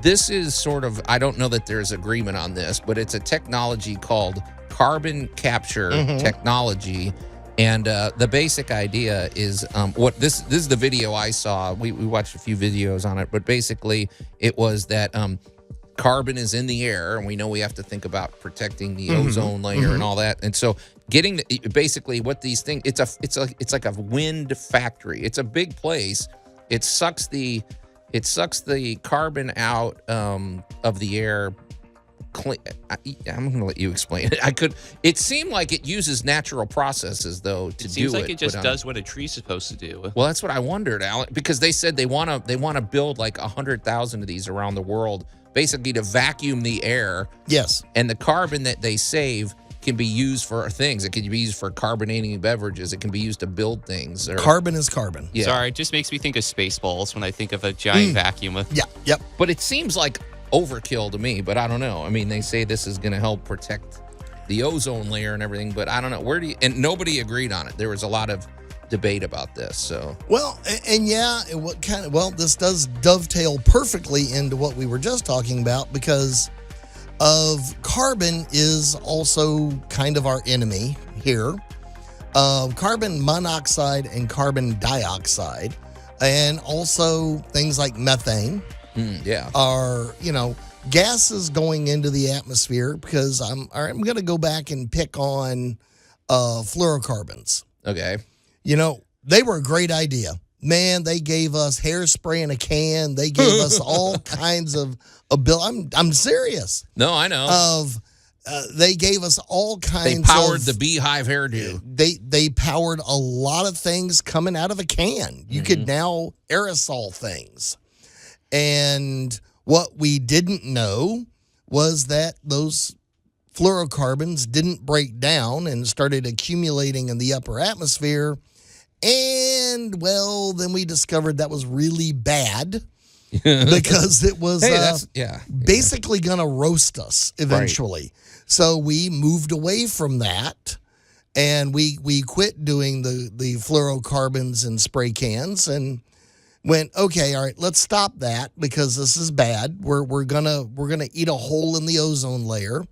this is sort of, I don't know that there's agreement on this, but it's a technology called carbon capture technology. And the basic idea is what this is the video I saw. We watched a few videos on it, but basically it was that carbon is in the air, and we know we have to think about protecting the ozone layer and all that. And so basically what these things, it's like a wind factory. It's a big place. It sucks the carbon out of the air. I'm going to let you explain it. It seemed like it uses natural processes though to do it. Seems like it just does what a tree's supposed to do. Well, that's what I wondered, Allan, because they said they want to build like 100,000 of these around the world, basically to vacuum the air. Yes. And the carbon that they save can be used for things. It can be used for carbonating beverages. It can be used to build things. Carbon is carbon. Yeah. Sorry, it just makes me think of Spaceballs when I think of a giant vacuum. Yeah. Yep. But it seems like overkill to me, but I don't know. I mean, they say this is going to help protect the ozone layer and everything, but I don't know. And nobody agreed on it. There was a lot of debate about this. So, well, and yeah, this does dovetail perfectly into what we were just talking about, because of carbon is also kind of our enemy here. Carbon monoxide and carbon dioxide, and also things like methane. Are, gases going into the atmosphere, because I'm going to go back and pick on fluorocarbons. Okay. They were a great idea. Man, they gave us hairspray in a can. They gave us all kinds of I'm serious. No, I know. They gave us all kinds of... They powered the beehive hairdo. They powered a lot of things coming out of a can. You could now aerosol things. And what we didn't know was that those fluorocarbons didn't break down and started accumulating in the upper atmosphere. And, well, then we discovered that was really bad because it was basically going to roast us eventually. Right. So we moved away from that, and we quit doing the fluorocarbons in spray cans and went, okay, all right, let's stop that because this is bad. We're gonna eat a hole in the ozone layer.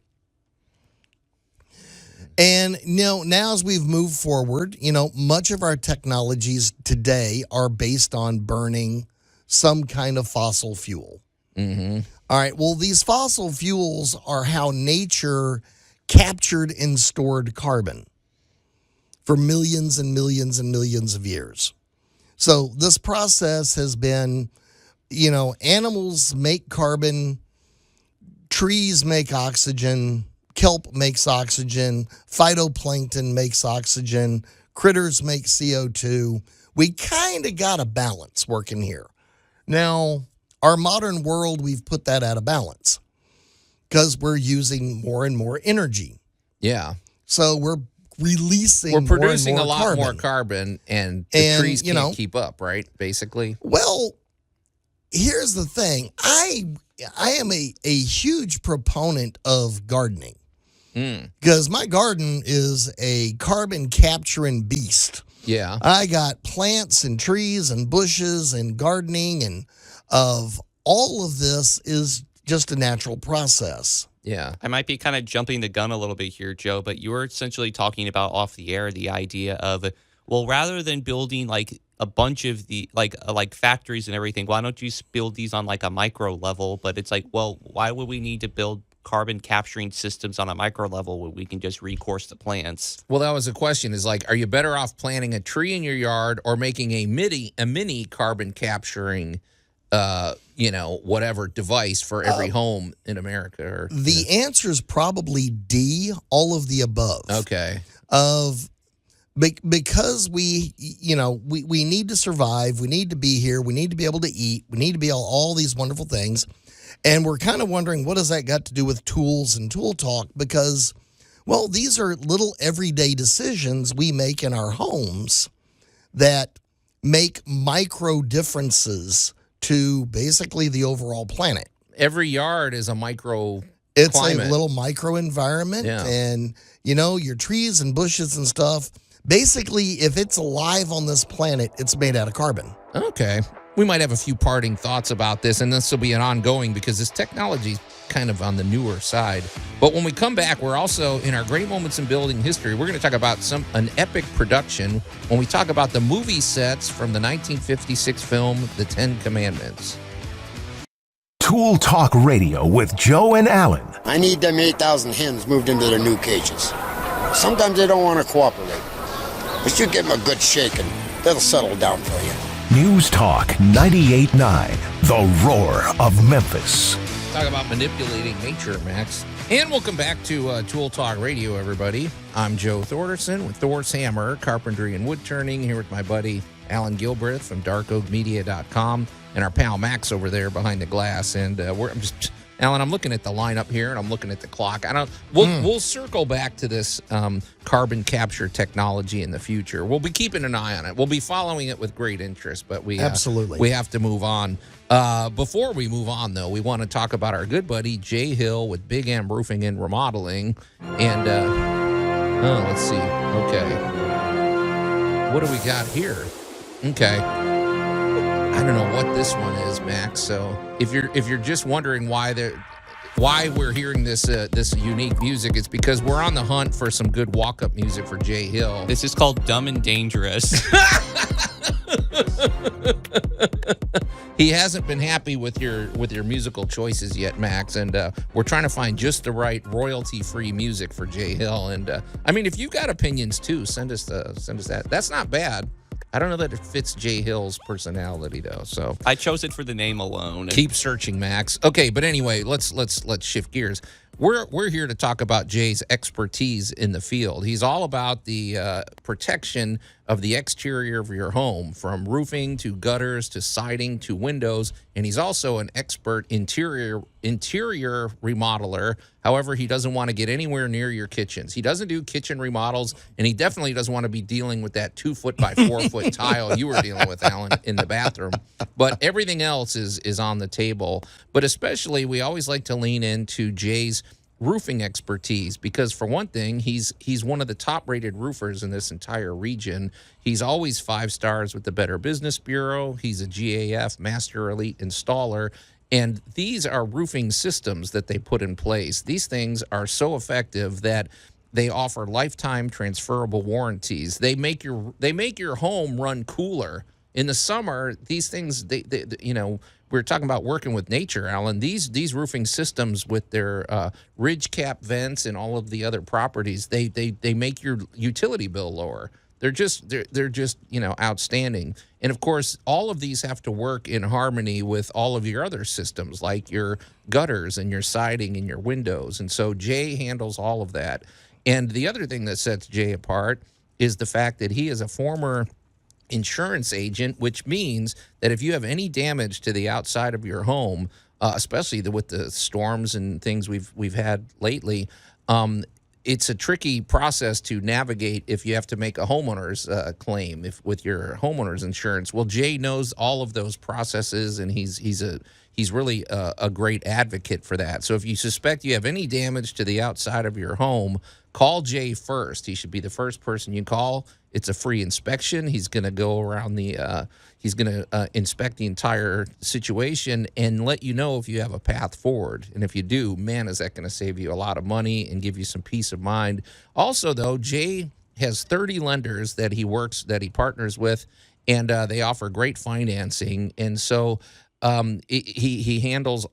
And now as we've moved forward, much of our technologies today are based on burning some kind of fossil fuel. All right, well, these fossil fuels are how nature captured and stored carbon for millions and millions and millions of years. So this process has been, animals make carbon, trees make oxygen, kelp makes oxygen, phytoplankton makes oxygen, critters make CO2. We kind of got a balance working here. Now, our modern world, we've put that out of balance because we're using more and more energy. Yeah. So we're releasing We're producing more and more a lot more carbon, and the trees can't keep up, right? Basically. Well, here's the thing. I am a huge proponent of gardening because my garden is a carbon capturing beast. Yeah. I got plants and trees and bushes and gardening, and of all of this is just a natural process. Yeah. I might be kind of jumping the gun a little bit here, Joe, but you were essentially talking about off the air the idea of, well, rather than building like a bunch of the like factories and everything, why don't you build these on like a micro level? But it's like, well, why would we need to build carbon capturing systems on a micro level when we can just recourse the plants? Well, that was the question, is like, are you better off planting a tree in your yard or making a mini carbon capturing whatever device for every home in America? The answer is probably D, all of the above. Okay. Because we need to survive, we need to be here, we need to be able to eat, we need to be all these wonderful things. And we're kind of wondering, what does that got to do with tools and tool talk? Because, well, these are little everyday decisions we make in our homes that make micro differences to basically the overall planet. Every yard is a micro It's climate. A little micro environment. Yeah. And, your trees and bushes and stuff, basically, if it's alive on this planet, it's made out of carbon. Okay. we might have a few parting thoughts about this, and this will be an ongoing because this technology's kind of on the newer side. But when we come back, we're also in our great moments in building history. We're going to talk about an epic production when we talk about the movie sets from the 1956 film The Ten Commandments. Tool Talk Radio with Joe and Allan. I need them 8,000 hens moved into their new cages. Sometimes they don't want to cooperate, but you give them a good shake and they'll settle down for you. News Talk 98.9, the roar of Memphis. Talk about manipulating nature, Max. And welcome back to Tool Talk Radio, everybody. I'm Joe Thorderson with Thor's Hammer, Carpentry and Wood Turning, here with my buddy Allan Gilbreth from darkoakmedia.com and our pal Max over there behind the glass. And Allan, I'm looking at the lineup here, and I'm looking at the clock. We'll circle back to this carbon capture technology in the future. We'll be keeping an eye on it. We'll be following it with great interest, but we absolutely we have to move on. Before we move on, though, we want to talk about our good buddy Jay Hill with Big M Roofing and Remodeling. And let's see. Okay, what do we got here? Okay. I don't know what this one is, Max. So if you're just wondering why we're hearing this this unique music, it's because we're on the hunt for some good walk-up music for Jay Hill. This is called Dumb and Dangerous. He hasn't been happy with your musical choices yet, Max, and we're trying to find just the right royalty-free music for Jay Hill. And I mean, if you've got opinions too, send us that. That's not bad. I don't know that it fits Jay Hill's personality though. So I chose it for the name alone. Keep searching, Max. Okay, but anyway, let's shift gears. We're here to talk about Jay's expertise in the field. He's all about the protection of the exterior of your home, from roofing to gutters to siding to windows, and he's also an expert interior remodeler. However, he doesn't want to get anywhere near your kitchens. He doesn't do kitchen remodels, and he definitely doesn't want to be dealing with that 2-foot by 4-foot tile you were dealing with, Allan, in the bathroom. But everything else is on the table. But especially, we always like to lean into Jay's roofing expertise, because for one thing, he's one of the top-rated roofers in this entire region. He's always 5 stars with the Better Business Bureau. He's a GAF Master Elite Installer. And these are roofing systems that they put in place. These things are so effective that they offer lifetime transferable warranties. They make your home run cooler. In the summer, these things, they we're talking about working with nature, Allan. These roofing systems with their ridge cap vents and all of the other properties, they make your utility bill lower. They're just outstanding. And of course, all of these have to work in harmony with all of your other systems, like your gutters and your siding and your windows. And so Jay handles all of that. And the other thing that sets Jay apart is the fact that he is a former insurance agent, which means that if you have any damage to the outside of your home, especially with the storms and things we've had lately, it's a tricky process to navigate if you have to make a homeowner's claim with your homeowner's insurance. Well, Jay knows all of those processes, and he's really a great advocate for that. So if you suspect you have any damage to the outside of your home, call Jay first. He should be the first person you call. It's a free inspection. He's going to go around he's going to inspect the entire situation and let you know if you have a path forward. And if you do, man, is that going to save you a lot of money and give you some peace of mind. Also, though, Jay has 30 lenders that he partners with, and they offer great financing. And so he handles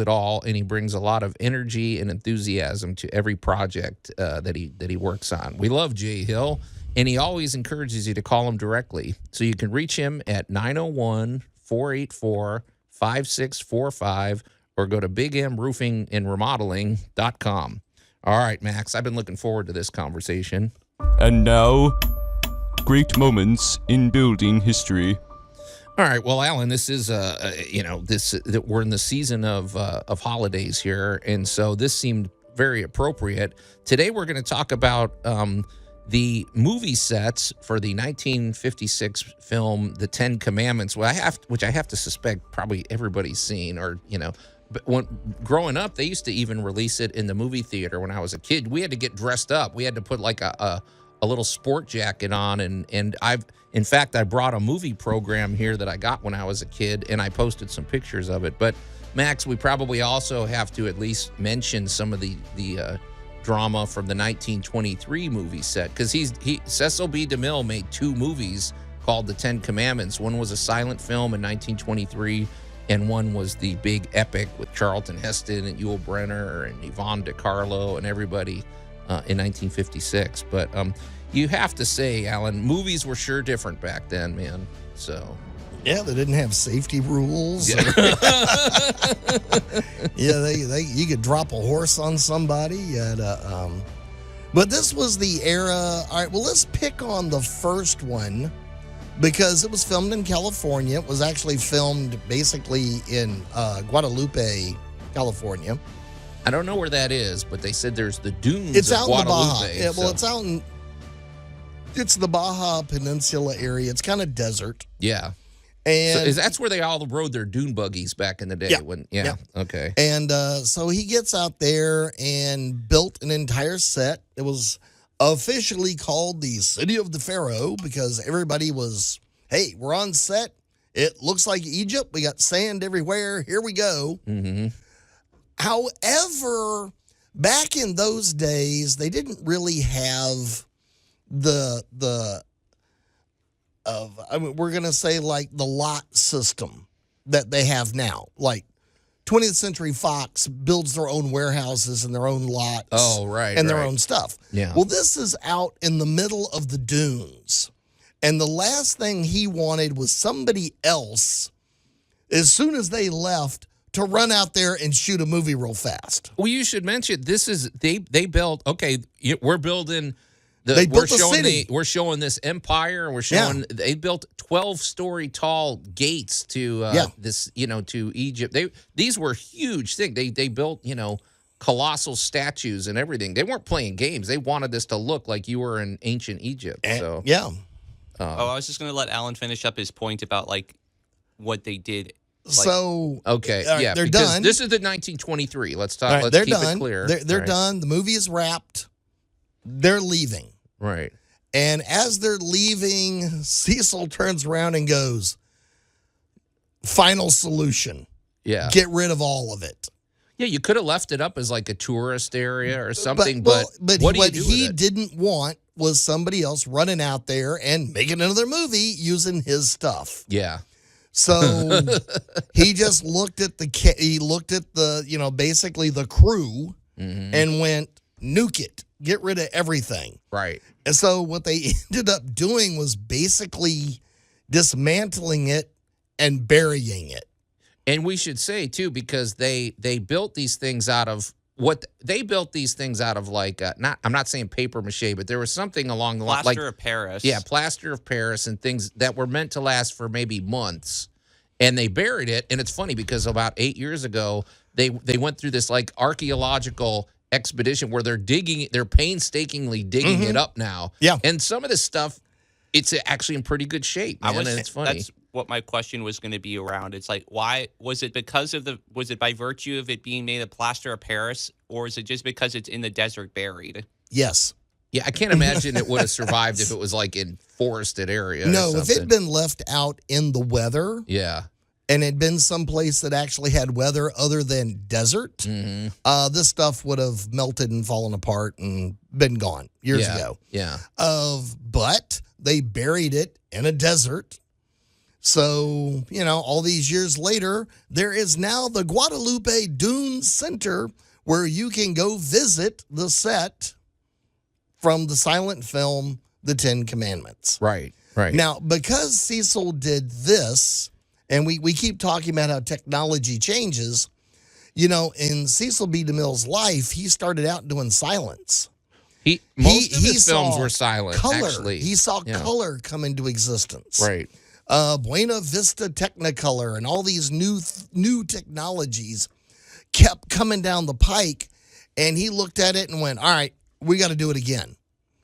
it all, and he brings a lot of energy and enthusiasm to every project that he works on. We love Jay Hill, and he always encourages you to call him directly. So you can reach him at 901-484-5645 or go to bigmroofingandremodeling.com. All right, Max, I've been looking forward to this conversation. And now, great moments in building history. All right, well, Allan, this is we're in the season of holidays here, and so this seemed very appropriate. Today, we're going to talk about the movie sets for the 1956 film The Ten Commandments, which I have to suspect probably everybody's seen, or but growing up, they used to even release it in the movie theater. When I was a kid, we had to get dressed up. We had to put like a a little sport jacket on, and in fact I brought a movie program here that I got when I was a kid, and I posted some pictures of it. But Max, we probably also have to at least mention some of the drama from the 1923 movie set, because Cecil B. DeMille made 2 movies called The 10 Commandments. One was a silent film in 1923, and one was the big epic with Charlton Heston and Yul Brynner and Yvonne DiCarlo and everybody in 1956. But you have to say, Alan, movies were sure different back then, man. So yeah, they didn't have safety rules. Yeah. Yeah, you could drop a horse on somebody. But this was the era. All right, well, let's pick on the first one because it was filmed in California. It was actually filmed basically in Guadalupe, California. I don't know where that is, but they said there's the dunes It's of out Guadalupe. in the Baja. Yeah, well, it's out in the Baja Peninsula area. It's kind of desert. Yeah. And so that's where they all rode their dune buggies back in the day. Yeah. Okay. And so he gets out there and built an entire set. It was officially called the City of the Pharaoh because everybody was, hey, we're on set. It looks like Egypt. We got sand everywhere. Here we go. Mm-hmm. However, back in those days, they didn't really have we're going to say like the lot system that they have now. Like 20th Century Fox builds their own warehouses and their own lots. Oh, right. And their own stuff. Yeah. Well, this is out in the middle of the dunes. And the last thing he wanted was somebody else, as soon as they left, to run out there and shoot a movie real fast. Well, you should mention this is they built. Okay, we're building. We're showing this empire, and we're showing they built 12-story tall gates to this, to Egypt. These were huge things. They built, colossal statues and everything. They weren't playing games. They wanted this to look like you were in ancient Egypt. So yeah. I was just going to let Alan finish up his point about like what they did. So okay, they're done. This is the 1923. Let's talk. Right, let's keep done. it clear. They're done. The movie is wrapped. They're leaving. Right. And as they're leaving, Cecil turns around and goes, final solution. Yeah. Get rid of all of it. Yeah, you could have left it up as like a tourist area or something, but what he didn't want was somebody else running out there and making another movie using his stuff. Yeah. So he just looked at basically the crew and went, nuke it. Get rid of everything. Right. And so what they ended up doing was basically dismantling it and burying it. And we should say, too, because they built these things out of like, I'm not saying paper mache, but there was something along the line. Plaster of Paris. Yeah, plaster of Paris and things that were meant to last for maybe months. And they buried it. And it's funny because about 8 years ago, they went through this like archaeological expedition where they're painstakingly digging it up now. Yeah. And some of this stuff, it's actually in pretty good shape, man, and it's funny. That's what my question was going to be around. It's like, why was it was it by virtue of it being made of plaster of Paris, or is it just because it's in the desert buried? Yes. Yeah, I can't imagine it would have survived if it was like in forested area. No, or if it'd been left out in the weather. Yeah. And it had been someplace that actually had weather other than desert, this stuff would have melted and fallen apart and been gone years ago. Yeah. But they buried it in a desert. So, all these years later, there is now the Guadalupe Dune Center where you can go visit the set from the silent film, The 10 Commandments. Right. Now, because Cecil did this, and we keep talking about how technology changes, in Cecil B. DeMille's life, he started out doing silence. Most of his films were silent, color. actually. He saw color come into existence. Right. Buena Vista Technicolor and all these new technologies kept coming down the pike, and he looked at it and went, all right, we got to do it again.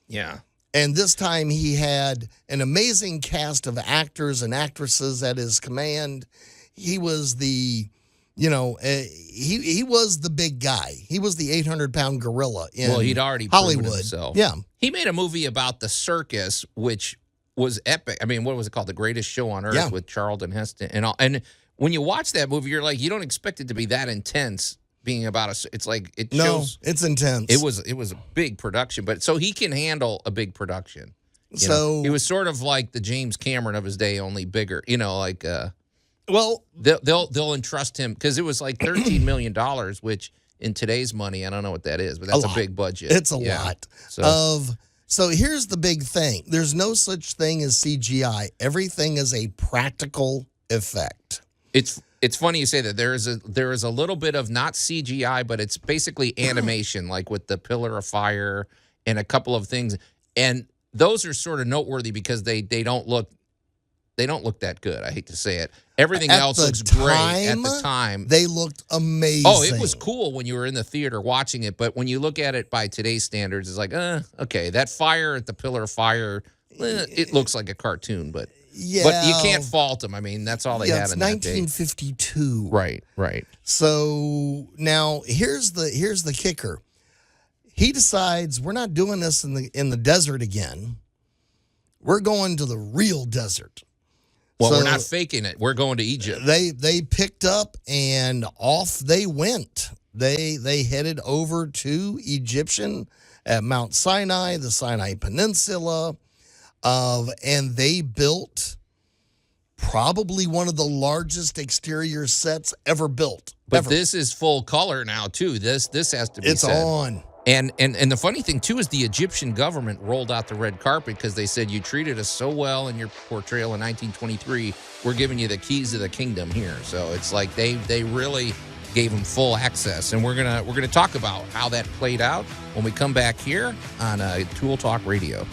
Yeah. And this time he had an amazing cast of actors and actresses at his command. He was the he was the big guy. He was the 800-pound gorilla in he'd already proven Hollywood. himself. Yeah. He made a movie about the circus, which was epic. I mean, what was it called? The Greatest Show on Earth with Charlton Heston and all. And when you watch that movie, you're like, you don't expect it to be that intense. Being about it's like it shows. It's intense. It was a big production, but so he can handle a big production. You know? He was sort of like the James Cameron of his day, only bigger. Well, they'll entrust him because it was like $13 million, which in today's money, I don't know what that is, but that's a big budget. It's a lot. So here's the big thing. There's no such thing as CGI. Everything is a practical effect. It's funny you say that. There is a little bit of not CGI, but it's basically animation, like with the Pillar of Fire and a couple of things. And those are sort of noteworthy because they don't look that good. I hate to say it. Everything else looks great at the time. They looked amazing. Oh, it was cool when you were in the theater watching it, but when you look at it by today's standards, it's like, okay, that fire at the Pillar of Fire, it looks like a cartoon, but you can't fault them. I mean, that's all they had in that day. 1952. Right. So now here's the kicker. He decides we're not doing this in the desert again. We're going to the real desert. Well, we're not faking it. We're going to Egypt. They picked up and off they went. They headed over to Egyptian at Mount Sinai, the Sinai Peninsula, and they built probably one of the largest exterior sets ever built. But this is full color now too. This has to be It's said. on. And the funny thing, too, is the Egyptian government rolled out the red carpet because they said, you treated us so well in your portrayal in 1923, we're giving you the keys to the kingdom here. So it's like they really gave them full access. And we're gonna talk about how that played out when we come back here on Tool Talk Radio.